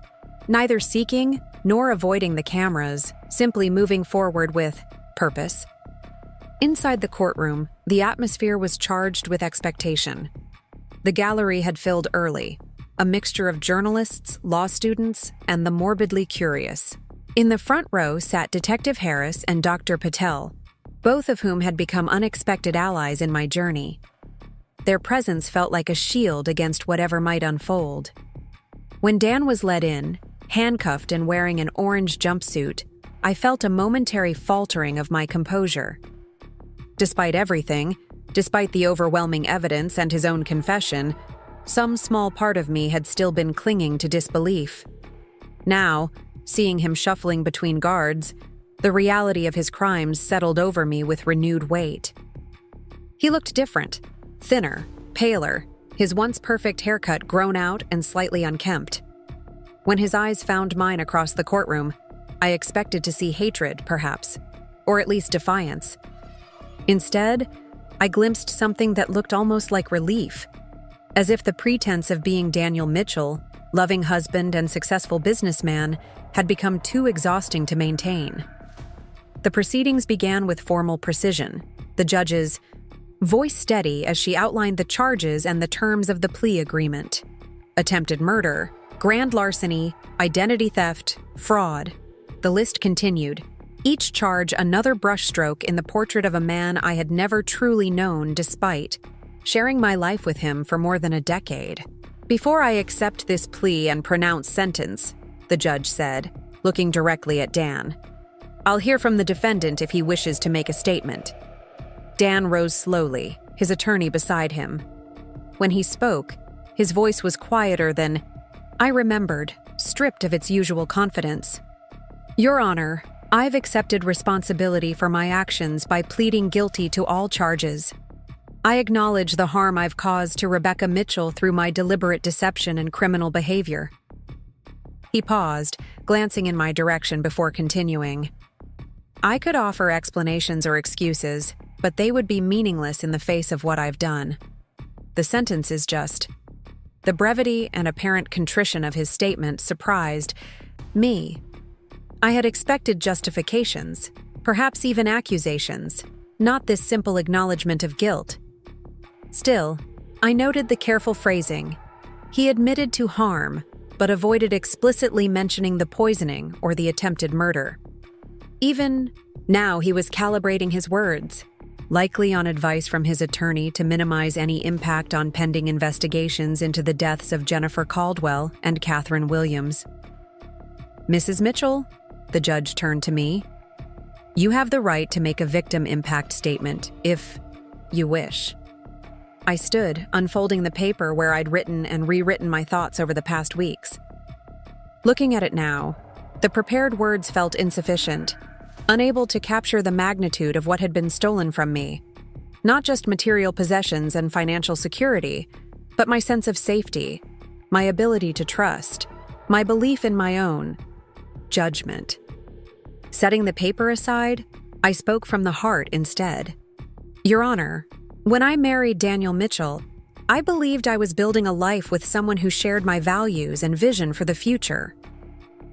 neither seeking nor avoiding the cameras, simply moving forward with purpose. Inside the courtroom, the atmosphere was charged with expectation. The gallery had filled early, a mixture of journalists, law students, and the morbidly curious. In the front row sat Detective Harris and Dr. Patel, both of whom had become unexpected allies in my journey. Their presence felt like a shield against whatever might unfold. When Dan was led in, handcuffed and wearing an orange jumpsuit, I felt a momentary faltering of my composure. Despite everything, despite the overwhelming evidence and his own confession, some small part of me had still been clinging to disbelief. Now, seeing him shuffling between guards, the reality of his crimes settled over me with renewed weight. He looked different, thinner, paler, his once perfect haircut grown out and slightly unkempt. When his eyes found mine across the courtroom, I expected to see hatred, perhaps, or at least defiance. Instead, I glimpsed something that looked almost like relief, as if the pretense of being Daniel Mitchell, loving husband and successful businessman, had become too exhausting to maintain. The proceedings began with formal precision, the judge's voice steady as she outlined the charges and the terms of the plea agreement. Attempted murder, grand larceny, identity theft, fraud. The list continued, each charge another brushstroke in the portrait of a man I had never truly known despite sharing my life with him for more than a decade. "Before I accept this plea and pronounce sentence," the judge said, looking directly at Dan, "I'll hear from the defendant if he wishes to make a statement." Dan rose slowly, his attorney beside him. When he spoke, his voice was quieter than I remembered, stripped of its usual confidence. "Your Honor, I've accepted responsibility for my actions by pleading guilty to all charges. I acknowledge the harm I've caused to Rebecca Mitchell through my deliberate deception and criminal behavior." He paused, glancing in my direction before continuing. "I could offer explanations or excuses, but they would be meaningless in the face of what I've done. The sentence is just." The brevity and apparent contrition of his statement surprised me. I had expected justifications, perhaps even accusations, not this simple acknowledgement of guilt. Still, I noted the careful phrasing. He admitted to harm, but avoided explicitly mentioning the poisoning or the attempted murder. Even now, he was calibrating his words, likely on advice from his attorney to minimize any impact on pending investigations into the deaths of Jennifer Caldwell and Catherine Williams. "Mrs. Mitchell," the judge turned to me, "you have the right to make a victim impact statement, if you wish." I stood, unfolding the paper where I'd written and rewritten my thoughts over the past weeks. Looking at it now, the prepared words felt insufficient, unable to capture the magnitude of what had been stolen from me. Not just material possessions and financial security, but my sense of safety, my ability to trust, my belief in my own judgment. Setting the paper aside, I spoke from the heart instead. "Your Honor, when I married Daniel Mitchell, I believed I was building a life with someone who shared my values and vision for the future.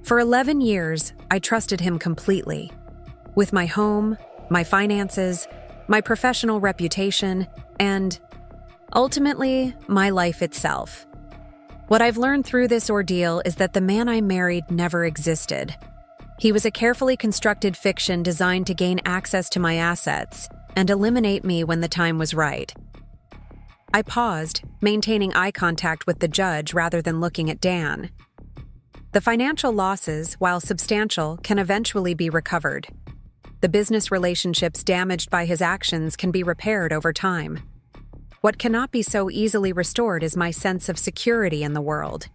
For 11 years, I trusted him completely. With my home, my finances, my professional reputation, and, ultimately, my life itself. What I've learned through this ordeal is that the man I married never existed. He was a carefully constructed fiction designed to gain access to my assets and eliminate me when the time was right." I paused, maintaining eye contact with the judge rather than looking at Dan. The financial losses, while substantial, can eventually be recovered. The business relationships damaged by his actions can be repaired over time. What cannot be so easily restored is my sense of security in the world.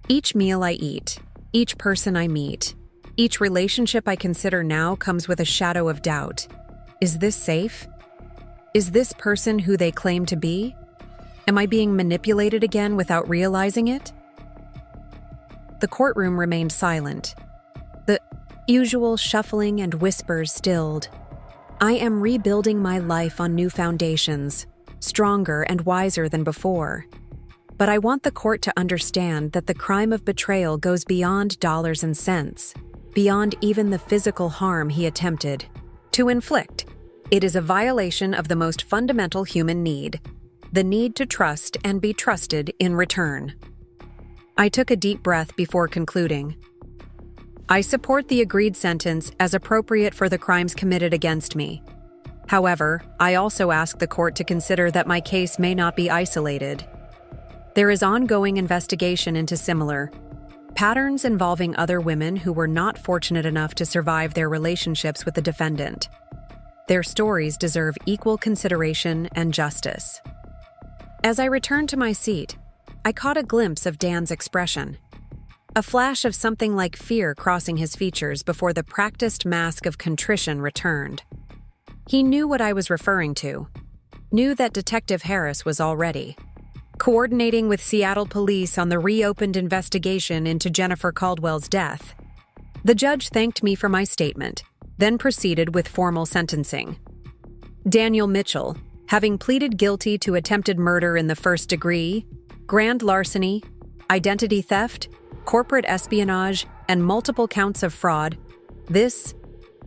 Each meal I eat, each person I meet, each relationship I consider now comes with a shadow of doubt. Is this safe? Is this person who they claim to be? Am I being manipulated again without realizing it? The courtroom remained silent. The usual shuffling and whispers stilled. I am rebuilding my life on new foundations, stronger and wiser than before. But I want the court to understand that the crime of betrayal goes beyond dollars and cents, beyond even the physical harm he attempted to inflict. It is a violation of the most fundamental human need, the need to trust and be trusted in return. I took a deep breath before concluding. I support the agreed sentence as appropriate for the crimes committed against me. However, I also ask the court to consider that my case may not be isolated. There is ongoing investigation into similar patterns involving other women who were not fortunate enough to survive their relationships with the defendant. Their stories deserve equal consideration and justice. As I returned to my seat, I caught a glimpse of Dan's expression. A flash of something like fear crossing his features before the practiced mask of contrition returned. He knew what I was referring to, knew that Detective Harris was already coordinating with Seattle police on the reopened investigation into Jennifer Caldwell's death. The judge thanked me for my statement, then proceeded with formal sentencing. Daniel Mitchell, having pleaded guilty to attempted murder in the first degree, grand larceny, identity theft, corporate espionage, and multiple counts of fraud, this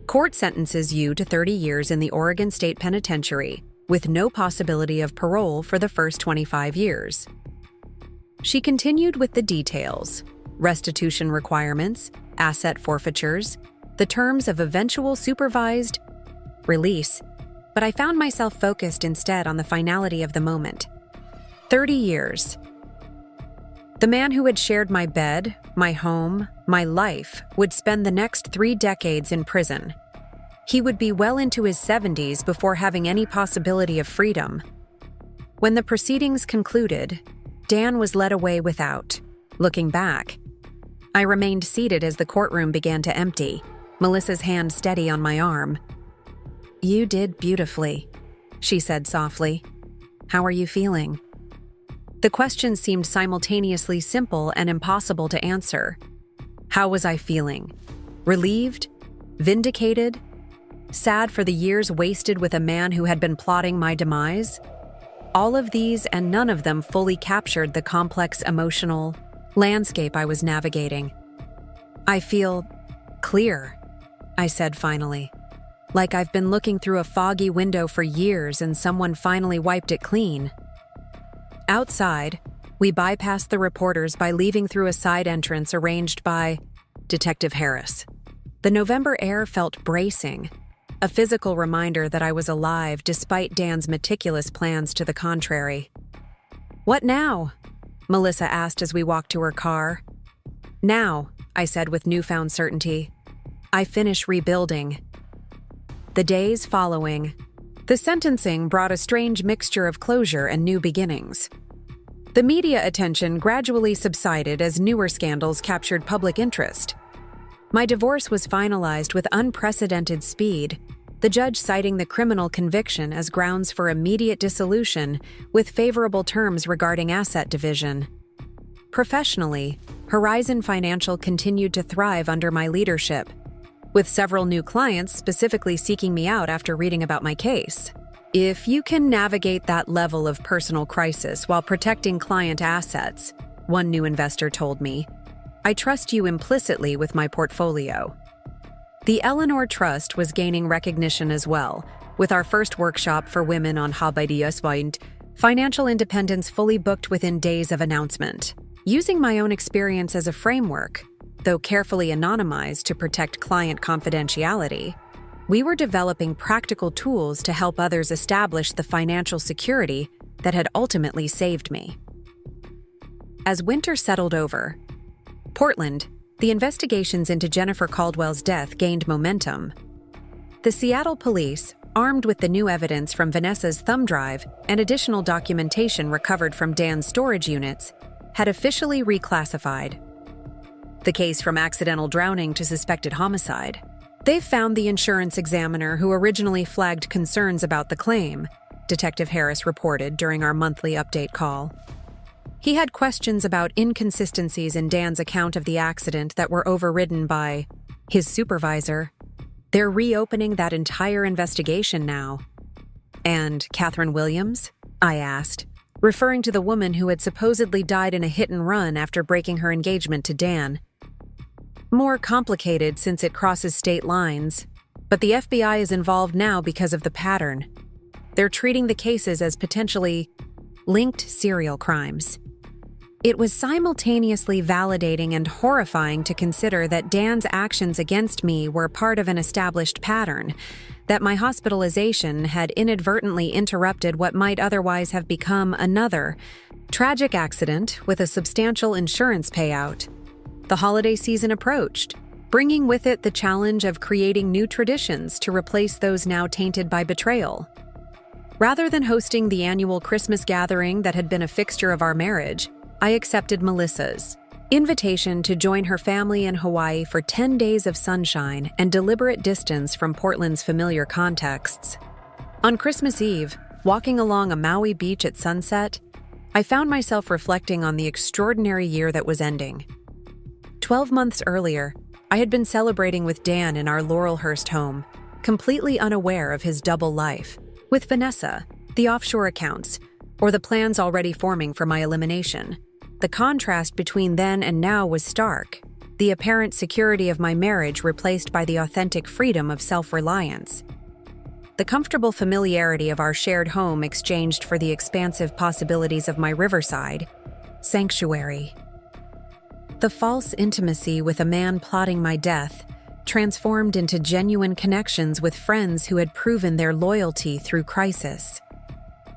court sentences you to 30 years in the Oregon State Penitentiary, with no possibility of parole for the first 25 years. She continued with the details: restitution requirements, asset forfeitures, the terms of eventual supervised release, but I found myself focused instead on the finality of the moment. 30 years. The man who had shared my bed, my home, my life would spend the next 3 decades in prison. He would be well into his 70s before having any possibility of freedom. When the proceedings concluded, Dan was led away without looking back. I remained seated as the courtroom began to empty, Melissa's hand steady on my arm. "You did beautifully," she said softly. "How are you feeling?" The question seemed simultaneously simple and impossible to answer. How was I feeling? Relieved? Vindicated? Sad for the years wasted with a man who had been plotting my demise? All of these and none of them fully captured the complex emotional landscape I was navigating. "I feel clear," I said finally. "Like I've been looking through a foggy window for years and someone finally wiped it clean." Outside, we bypassed the reporters by leaving through a side entrance arranged by Detective Harris. The November air felt bracing, a physical reminder that I was alive despite Dan's meticulous plans to the contrary. "What now?" Melissa asked as we walked to her car. "Now," I said with newfound certainty. "I finish rebuilding." The days following, the sentencing brought a strange mixture of closure and new beginnings. The media attention gradually subsided as newer scandals captured public interest. My divorce was finalized with unprecedented speed, the judge citing the criminal conviction as grounds for immediate dissolution with favorable terms regarding asset division. Professionally, Horizon Financial continued to thrive under my leadership, with several new clients specifically seeking me out after reading about my case. If you can navigate that level of personal crisis while protecting client assets, one new investor told me, I trust you implicitly with my portfolio. The Eleanor Trust was gaining recognition as well, with our first workshop for women on Habaidiaswind, financial independence fully booked within days of announcement. Using my own experience as a framework, though carefully anonymized to protect client confidentiality, we were developing practical tools to help others establish the financial security that had ultimately saved me. As winter settled over, Portland, the investigations into Jennifer Caldwell's death gained momentum. The Seattle police, armed with the new evidence from Vanessa's thumb drive and additional documentation recovered from Dan's storage units, had officially reclassified the case from accidental drowning to suspected homicide. They've found the insurance examiner who originally flagged concerns about the claim, Detective Harris reported during our monthly update call. He had questions about inconsistencies in Dan's account of the accident that were overridden by his supervisor. They're reopening that entire investigation now. "And Catherine Williams?" I asked, referring to the woman who had supposedly died in a hit-and-run after breaking her engagement to Dan. "More complicated since it crosses state lines, but the FBI is involved now because of the pattern. They're treating the cases as potentially linked serial crimes." It was simultaneously validating and horrifying to consider that Dan's actions against me were part of an established pattern, that my hospitalization had inadvertently interrupted what might otherwise have become another tragic accident with a substantial insurance payout. The holiday season approached, bringing with it the challenge of creating new traditions to replace those now tainted by betrayal. Rather than hosting the annual Christmas gathering that had been a fixture of our marriage, I accepted Melissa's invitation to join her family in Hawaii for 10 days of sunshine and deliberate distance from Portland's familiar contexts. On Christmas Eve, walking along a Maui beach at sunset, I found myself reflecting on the extraordinary year that was ending. 12 months earlier, I had been celebrating with Dan in our Laurelhurst home, completely unaware of his double life, with Vanessa, the offshore accounts, or the plans already forming for my elimination. The contrast between then and now was stark, the apparent security of my marriage replaced by the authentic freedom of self-reliance. The comfortable familiarity of our shared home exchanged for the expansive possibilities of my riverside sanctuary. The false intimacy with a man plotting my death transformed into genuine connections with friends who had proven their loyalty through crisis.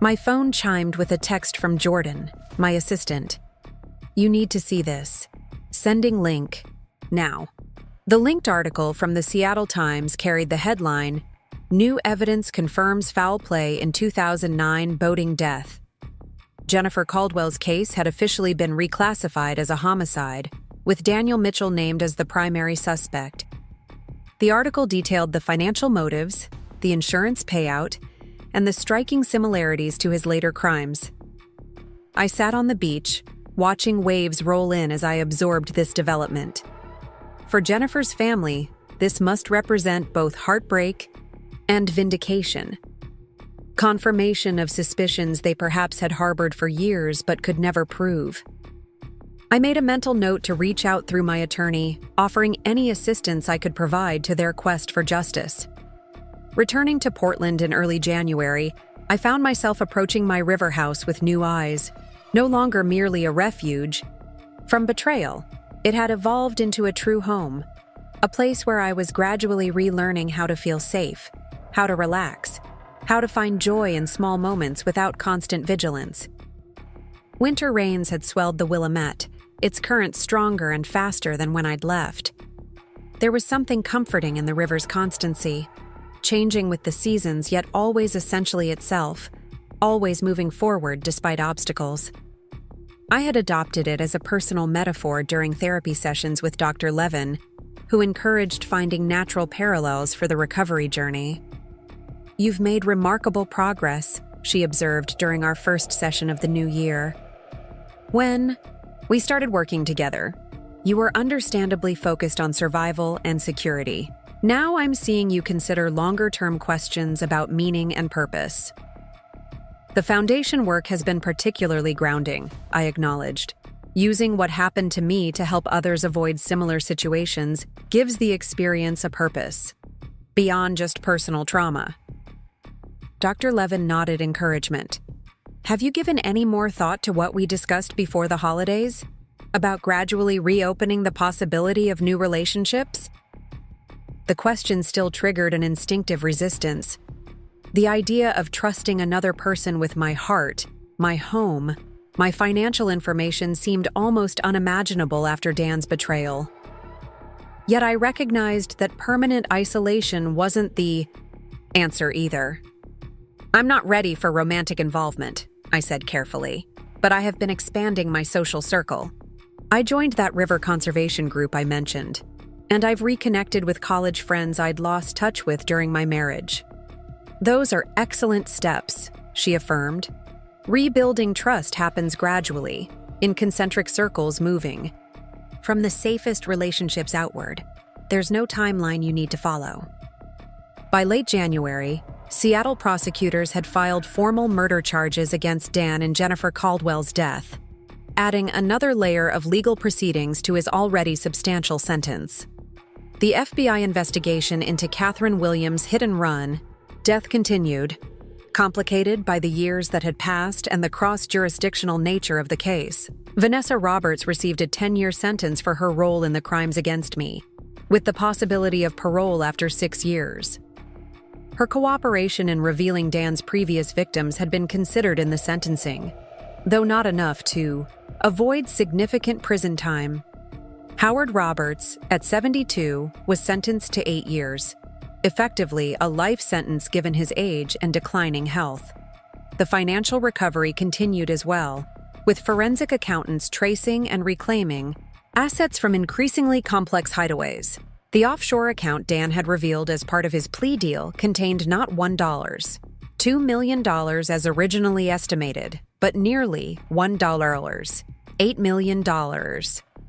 My phone chimed with a text from Jordan, my assistant. You need to see this. Sending link. Now. The linked article from the Seattle Times carried the headline, "New Evidence Confirms Foul Play in 2009 Boating Death." Jennifer Caldwell's case had officially been reclassified as a homicide, with Daniel Mitchell named as the primary suspect. The article detailed the financial motives, the insurance payout, and the striking similarities to his later crimes. I sat on the beach, watching waves roll in as I absorbed this development. For Jennifer's family, this must represent both heartbreak and vindication. Confirmation of suspicions they perhaps had harbored for years but could never prove. I made a mental note to reach out through my attorney, offering any assistance I could provide to their quest for justice. Returning to Portland in early January, I found myself approaching my river house with new eyes, no longer merely a refuge. From betrayal, it had evolved into a true home, a place where I was gradually relearning how to feel safe, how to relax, how to find joy in small moments without constant vigilance. Winter rains had swelled the Willamette, its currents stronger and faster than when I'd left. There was something comforting in the river's constancy, changing with the seasons yet always essentially itself, always moving forward despite obstacles. I had adopted it as a personal metaphor during therapy sessions with Dr. Levin, who encouraged finding natural parallels for the recovery journey. "You've made remarkable progress," she observed during our first session of the new year. "When we started working together, you were understandably focused on survival and security. Now I'm seeing you consider longer-term questions about meaning and purpose." "The foundation work has been particularly grounding," I acknowledged. "Using what happened to me to help others avoid similar situations gives the experience a purpose, beyond just personal trauma." Dr. Levin nodded encouragement. "Have you given any more thought to what we discussed before the holidays? About gradually reopening the possibility of new relationships?" The question still triggered an instinctive resistance. The idea of trusting another person with my heart, my home, my financial information seemed almost unimaginable after Dan's betrayal. Yet I recognized that permanent isolation wasn't the answer either. "I'm not ready for romantic involvement," I said carefully, "but I have been expanding my social circle. I joined that river conservation group I mentioned, and I've reconnected with college friends I'd lost touch with during my marriage." "Those are excellent steps," she affirmed. "Rebuilding trust happens gradually, in concentric circles moving. From the safest relationships outward, there's no timeline you need to follow." By late January, Seattle prosecutors had filed formal murder charges against Dan in Jennifer Caldwell's death, adding another layer of legal proceedings to his already substantial sentence. The FBI investigation into Catherine Williams' hit-and-run death continued, complicated by the years that had passed and the cross-jurisdictional nature of the case. Vanessa Roberts received a 10-year sentence for her role in the crimes against me, with the possibility of parole after 6 years. Her cooperation in revealing Dan's previous victims had been considered in the sentencing, though not enough to avoid significant prison time. Howard Roberts, at 72, was sentenced to 8 years. Effectively a life sentence given his age and declining health. The financial recovery continued as well, with forensic accountants tracing and reclaiming assets from increasingly complex hideaways. The offshore account Dan had revealed as part of his plea deal contained not $1, $2 million as originally estimated, but nearly $1, $8 million.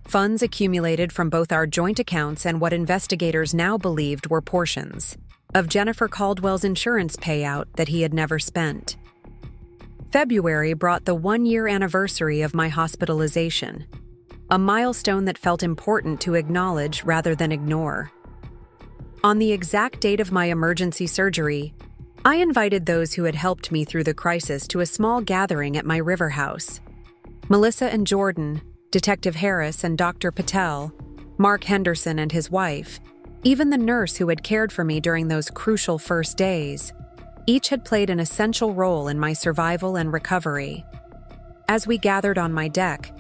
Funds accumulated from both our joint accounts and what investigators now believed were portions of Jennifer Caldwell's insurance payout that he had never spent. February brought the 1-year anniversary of my hospitalization, a milestone that felt important to acknowledge rather than ignore. On the exact date of my emergency surgery, I invited those who had helped me through the crisis to a small gathering at my river house. Melissa and Jordan, Detective Harris and Dr. Patel, Mark Henderson and his wife, even the nurse who had cared for me during those crucial first days, each had played an essential role in my survival and recovery. As we gathered on my deck,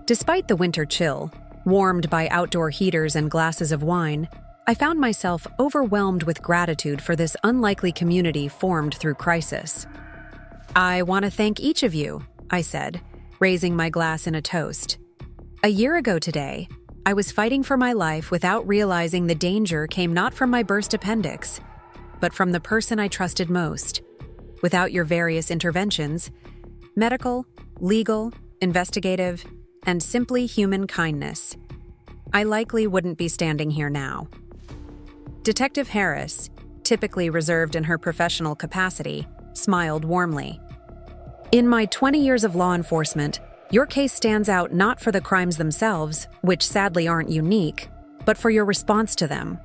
Despite the winter chill, warmed by outdoor heaters and glasses of wine, I found myself overwhelmed with gratitude for this unlikely community formed through crisis. "I want to thank each of you," I said, raising my glass in a toast. "A year ago today, I was fighting for my life without realizing the danger came not from my burst appendix, but from the person I trusted most. Without your various interventions, medical, legal, investigative, and simply human kindness, I likely wouldn't be standing here now." Detective Harris, typically reserved in her professional capacity, smiled warmly. "In my 20 years of law enforcement, your case stands out not for the crimes themselves, which sadly aren't unique, but for your response to them.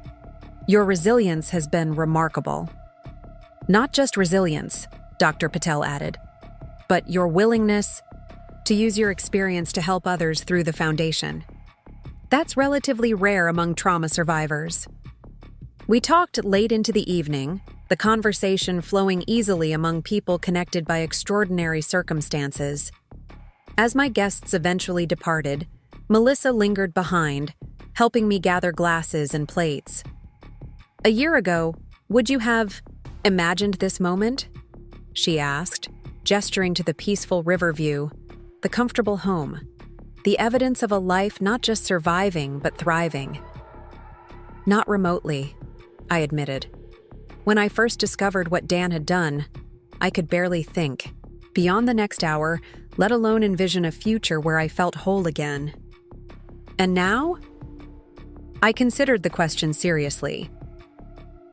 Your resilience has been remarkable." "Not just resilience," Dr. Patel added, "but your willingness to use your experience to help others through the foundation. That's relatively rare among trauma survivors." We talked late into the evening, the conversation flowing easily among people connected by extraordinary circumstances. As my guests eventually departed, Melissa lingered behind, helping me gather glasses and plates. "A year ago, would you have imagined this moment?" she asked, gesturing to the peaceful river view, the comfortable home, the evidence of a life not just surviving but thriving. "Not remotely," I admitted. "When I first discovered what Dan had done, I could barely think beyond the next hour, let alone envision a future where I felt whole again. And now?" I considered the question seriously.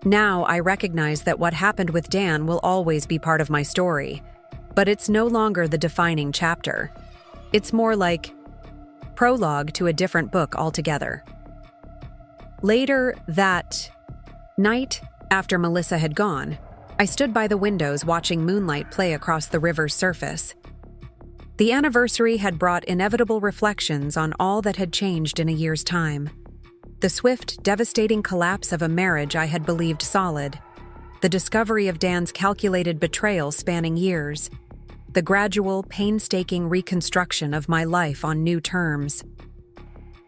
"Now I recognize that what happened with Dan will always be part of my story, but it's no longer the defining chapter. It's more like prologue to a different book altogether." Later that night, after Melissa had gone, I stood by the windows watching moonlight play across the river's surface. The anniversary had brought inevitable reflections on all that had changed in a year's time. The swift, devastating collapse of a marriage I had believed solid, the discovery of Dan's calculated betrayal spanning years, the gradual, painstaking reconstruction of my life on new terms.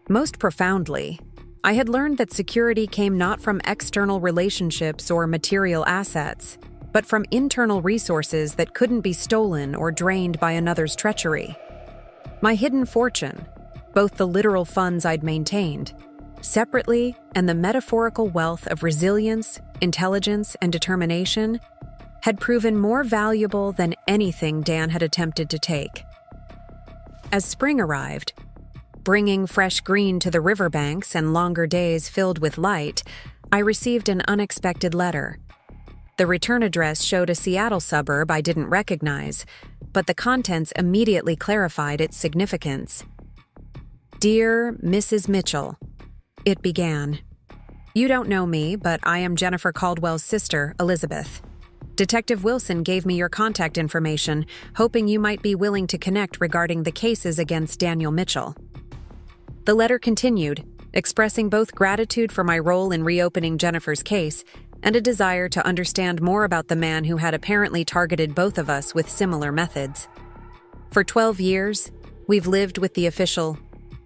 Most profoundly, I had learned that security came not from external relationships or material assets, but from internal resources that couldn't be stolen or drained by another's treachery. My hidden fortune, both the literal funds I'd maintained, separately, and the metaphorical wealth of resilience, intelligence, and determination, had proven more valuable than anything Dan had attempted to take. As spring arrived, bringing fresh green to the riverbanks and longer days filled with light, I received an unexpected letter. The return address showed a Seattle suburb I didn't recognize, but the contents immediately clarified its significance. "Dear Mrs. Mitchell," it began. "You don't know me, but I am Jennifer Caldwell's sister, Elizabeth. Detective Wilson gave me your contact information, hoping you might be willing to connect regarding the cases against Daniel Mitchell." The letter continued, expressing both gratitude for my role in reopening Jennifer's case and a desire to understand more about the man who had apparently targeted both of us with similar methods. "For 12 years, we've lived with the official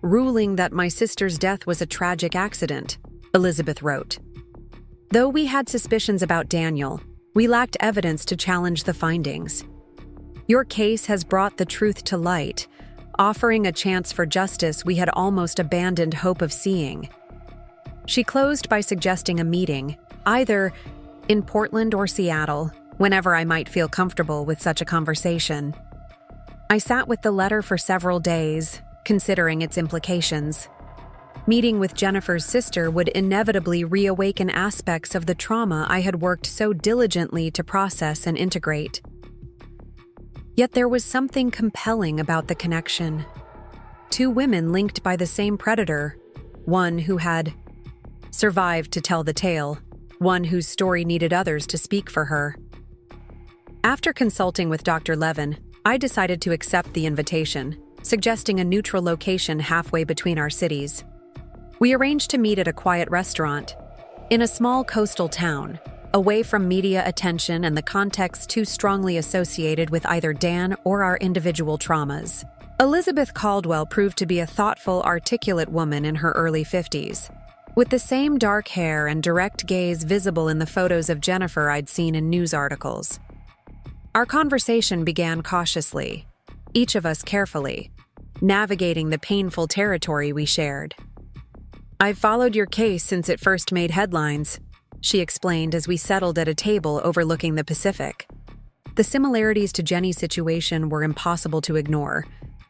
ruling that my sister's death was a tragic accident," Elizabeth wrote. "Though we had suspicions about Daniel, we lacked evidence to challenge the findings. Your case has brought the truth to light, offering a chance for justice we had almost abandoned hope of seeing." She closed by suggesting a meeting, either in Portland or Seattle, whenever I might feel comfortable with such a conversation. I sat with the letter for several days, considering its implications. Meeting with Jennifer's sister would inevitably reawaken aspects of the trauma I had worked so diligently to process and integrate. Yet there was something compelling about the connection. Two women linked by the same predator, one who had survived to tell the tale, one whose story needed others to speak for her. After consulting with Dr. Levin, I decided to accept the invitation, suggesting a neutral location halfway between our cities. We arranged to meet at a quiet restaurant in a small coastal town, away from media attention and the context too strongly associated with either Dan or our individual traumas. Elizabeth Caldwell proved to be a thoughtful, articulate woman in her early 50s, with the same dark hair and direct gaze visible in the photos of Jennifer I'd seen in news articles. Our conversation began cautiously, each of us carefully, navigating the painful territory we shared. "I've followed your case since it first made headlines," she explained as we settled at a table overlooking the Pacific. The similarities to Jenny's situation were impossible to ignore.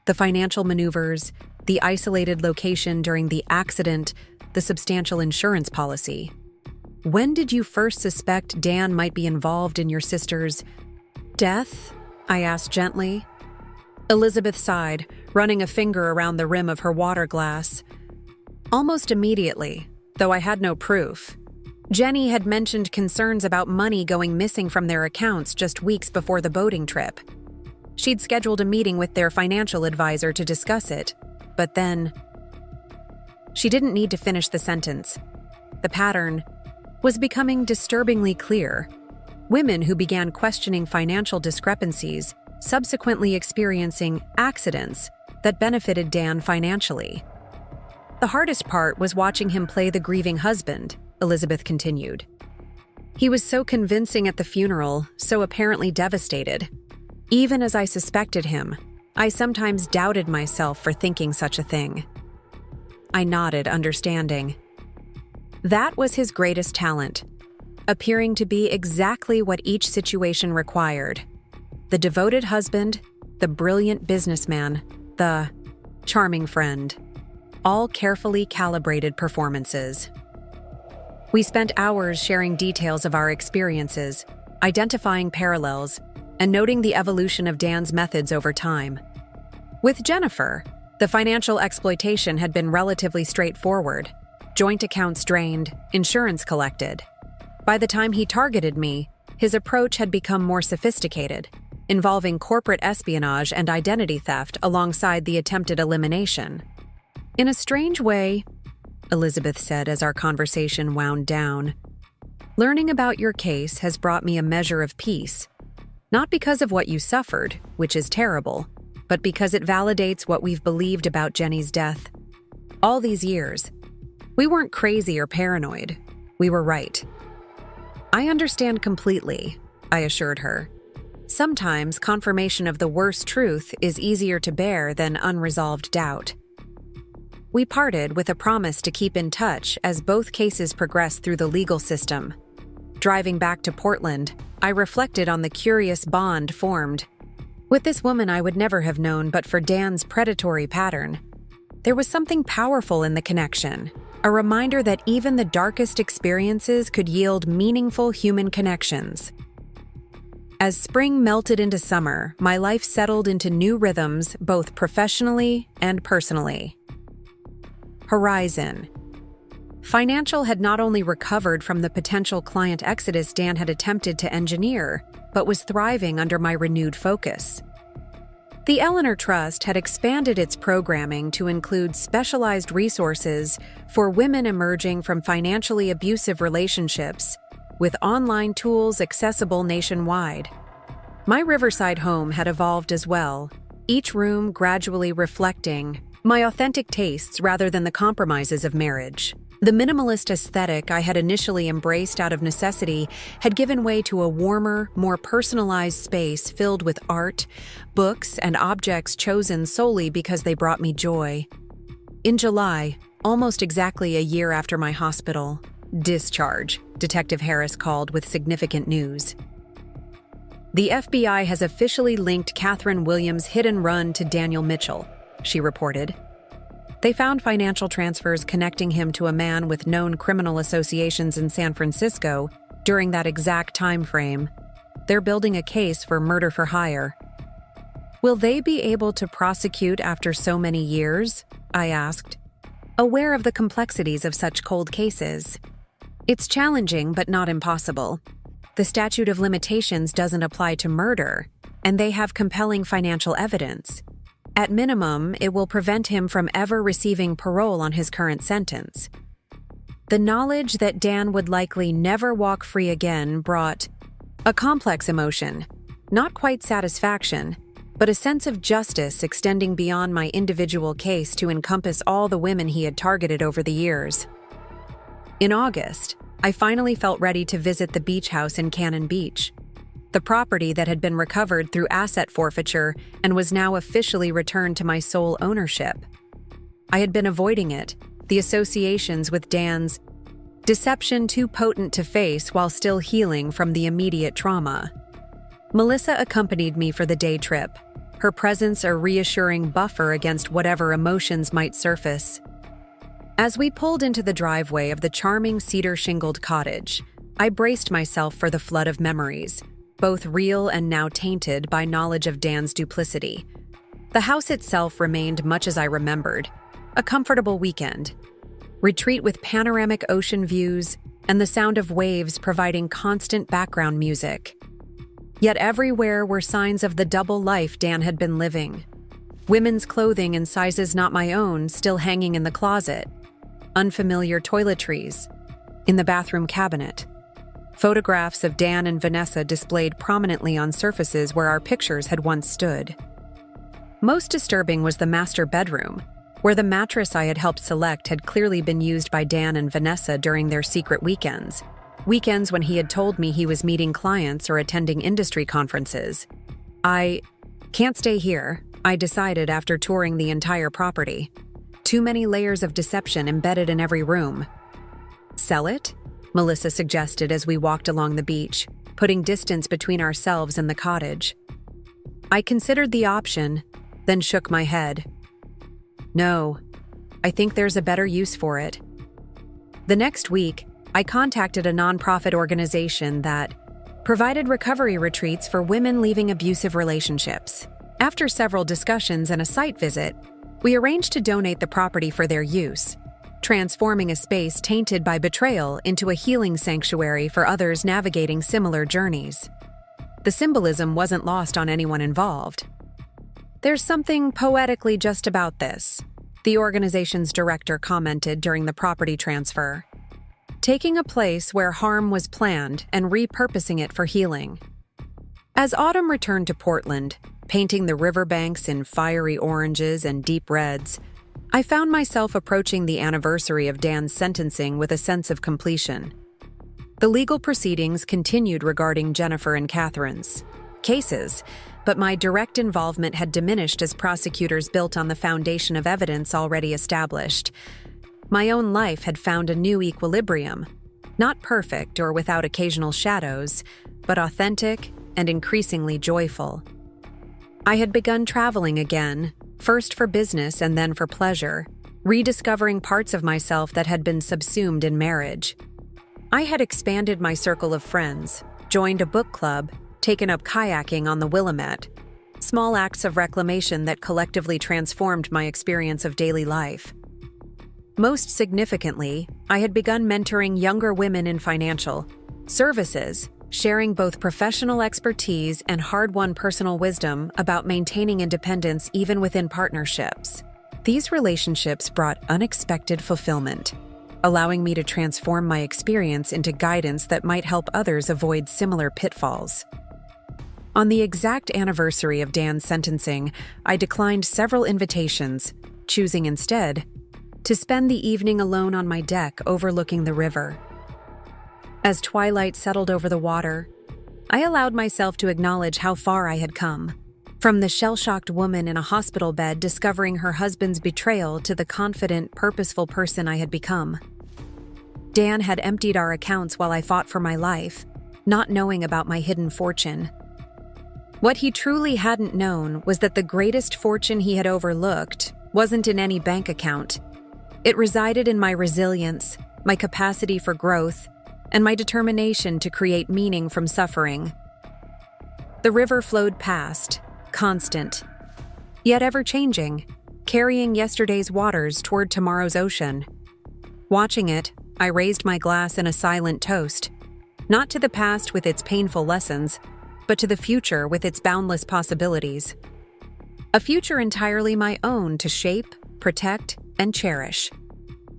The financial maneuvers, the isolated location during the accident, the substantial insurance policy. "When did you first suspect Dan might be involved in your sister's death?" I asked gently. Elizabeth sighed, running a finger around the rim of her water glass. "Almost immediately, though I had no proof. Jenny had mentioned concerns about money going missing from their accounts just weeks before the boating trip. She'd scheduled a meeting with their financial advisor to discuss it, but then..." She didn't need to finish the sentence. The pattern was becoming disturbingly clear. Women who began questioning financial discrepancies subsequently experiencing accidents that benefited Dan financially. "The hardest part was watching him play the grieving husband," Elizabeth continued. "He was so convincing at the funeral, so apparently devastated. Even as I suspected him, I sometimes doubted myself for thinking such a thing." I nodded, understanding. That was his greatest talent, appearing to be exactly what each situation required. The devoted husband, the brilliant businessman, the charming friend. All carefully calibrated performances. We spent hours sharing details of our experiences, identifying parallels, and noting the evolution of Dan's methods over time. With Jennifer, the financial exploitation had been relatively straightforward. Joint accounts drained, insurance collected. By the time he targeted me, his approach had become more sophisticated, involving corporate espionage and identity theft alongside the attempted elimination. "In a strange way," Elizabeth said as our conversation wound down, "learning about your case has brought me a measure of peace. Not because of what you suffered, which is terrible, but because it validates what we've believed about Jenny's death. All these years, we weren't crazy or paranoid. We were right." "I understand completely," I assured her. "Sometimes confirmation of the worst truth is easier to bear than unresolved doubt." We parted with a promise to keep in touch as both cases progressed through the legal system. Driving back to Portland, I reflected on the curious bond formed. With this woman I would never have known but for Dan's predatory pattern. There was something powerful in the connection, a reminder that even the darkest experiences could yield meaningful human connections. As spring melted into summer, my life settled into new rhythms both professionally and personally. Horizon. Financial had not only recovered from the potential client exodus Dan had attempted to engineer, but was thriving under my renewed focus. The Eleanor Trust had expanded its programming to include specialized resources for women emerging from financially abusive relationships, with online tools accessible nationwide. My Riverside home had evolved as well, each room gradually reflecting my authentic tastes rather than the compromises of marriage. The minimalist aesthetic I had initially embraced out of necessity had given way to a warmer, more personalized space filled with art, books, and objects chosen solely because they brought me joy. In July, almost exactly a year after my hospital discharge, Detective Harris called with significant news. "The FBI has officially linked Catherine Williams' hit and run to Daniel Mitchell," she reported. "They found financial transfers connecting him to a man with known criminal associations in San Francisco during that exact time frame. They're building a case for murder for hire." "Will they be able to prosecute after so many years?" I asked, aware of the complexities of such cold cases. "It's challenging but not impossible. The statute of limitations doesn't apply to murder, and they have compelling financial evidence. At minimum, it will prevent him from ever receiving parole on his current sentence." The knowledge that Dan would likely never walk free again brought a complex emotion, not quite satisfaction, but a sense of justice extending beyond my individual case to encompass all the women he had targeted over the years. In August, I finally felt ready to visit the beach house in Cannon Beach, the property that had been recovered through asset forfeiture and was now officially returned to my sole ownership. I had been avoiding it, the associations with Dan's deception too potent to face while still healing from the immediate trauma. Melissa accompanied me for the day trip, her presence a reassuring buffer against whatever emotions might surface. As we pulled into the driveway of the charming cedar-shingled cottage, I braced myself for the flood of memories, both real and now tainted by knowledge of Dan's duplicity. The house itself remained much as I remembered, a comfortable weekend. Retreat with panoramic ocean views and the sound of waves providing constant background music. Yet everywhere were signs of the double life Dan had been living. Women's clothing in sizes not my own still hanging in the closet. Unfamiliar toiletries in the bathroom cabinet. Photographs of Dan and Vanessa displayed prominently on surfaces where our pictures had once stood. Most disturbing was the master bedroom, where the mattress I had helped select had clearly been used by Dan and Vanessa during their secret weekends when he had told me he was meeting clients or attending industry conferences. I can't stay here, I decided after touring the entire property. Too many layers of deception embedded in every room. Sell it? Melissa suggested as we walked along the beach, putting distance between ourselves and the cottage. I considered the option, then shook my head. No, I think there's a better use for it. The next week, I contacted a nonprofit organization that provided recovery retreats for women leaving abusive relationships. After several discussions and a site visit, we arranged to donate the property for their use, transforming a space tainted by betrayal into a healing sanctuary for others navigating similar journeys. The symbolism wasn't lost on anyone involved. There's something poetically just about this, the organization's director commented during the property transfer. Taking a place where harm was planned and repurposing it for healing. As autumn returned to Portland, painting the riverbanks in fiery oranges and deep reds, I found myself approaching the anniversary of Dan's sentencing with a sense of completion. The legal proceedings continued regarding Jennifer and Catherine's cases, but my direct involvement had diminished as prosecutors built on the foundation of evidence already established. My own life had found a new equilibrium, not perfect or without occasional shadows, but authentic and increasingly joyful. I had begun traveling again, first for business and then for pleasure, rediscovering parts of myself that had been subsumed in marriage. I had expanded my circle of friends, joined a book club, taken up kayaking on the Willamette, small acts of reclamation that collectively transformed my experience of daily life. Most significantly, I had begun mentoring younger women in financial services, sharing both professional expertise and hard-won personal wisdom about maintaining independence even within partnerships. These relationships brought unexpected fulfillment, allowing me to transform my experience into guidance that might help others avoid similar pitfalls. On the exact anniversary of Dan's sentencing, I declined several invitations, choosing instead to spend the evening alone on my deck overlooking the river. As twilight settled over the water, I allowed myself to acknowledge how far I had come. From the shell-shocked woman in a hospital bed discovering her husband's betrayal to the confident, purposeful person I had become. Dan had emptied our accounts while I fought for my life, not knowing about my hidden fortune. What he truly hadn't known was that the greatest fortune he had overlooked wasn't in any bank account. It resided in my resilience, my capacity for growth, and my determination to create meaning from suffering. The river flowed past, constant, yet ever-changing, carrying yesterday's waters toward tomorrow's ocean. Watching it, I raised my glass in a silent toast, not to the past with its painful lessons, but to the future with its boundless possibilities. A future entirely my own to shape, protect, and cherish.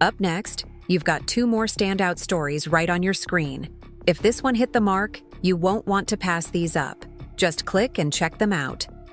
Up next, you've got 2 more standout stories right on your screen. If this one hit the mark, you won't want to pass these up. Just click and check them out.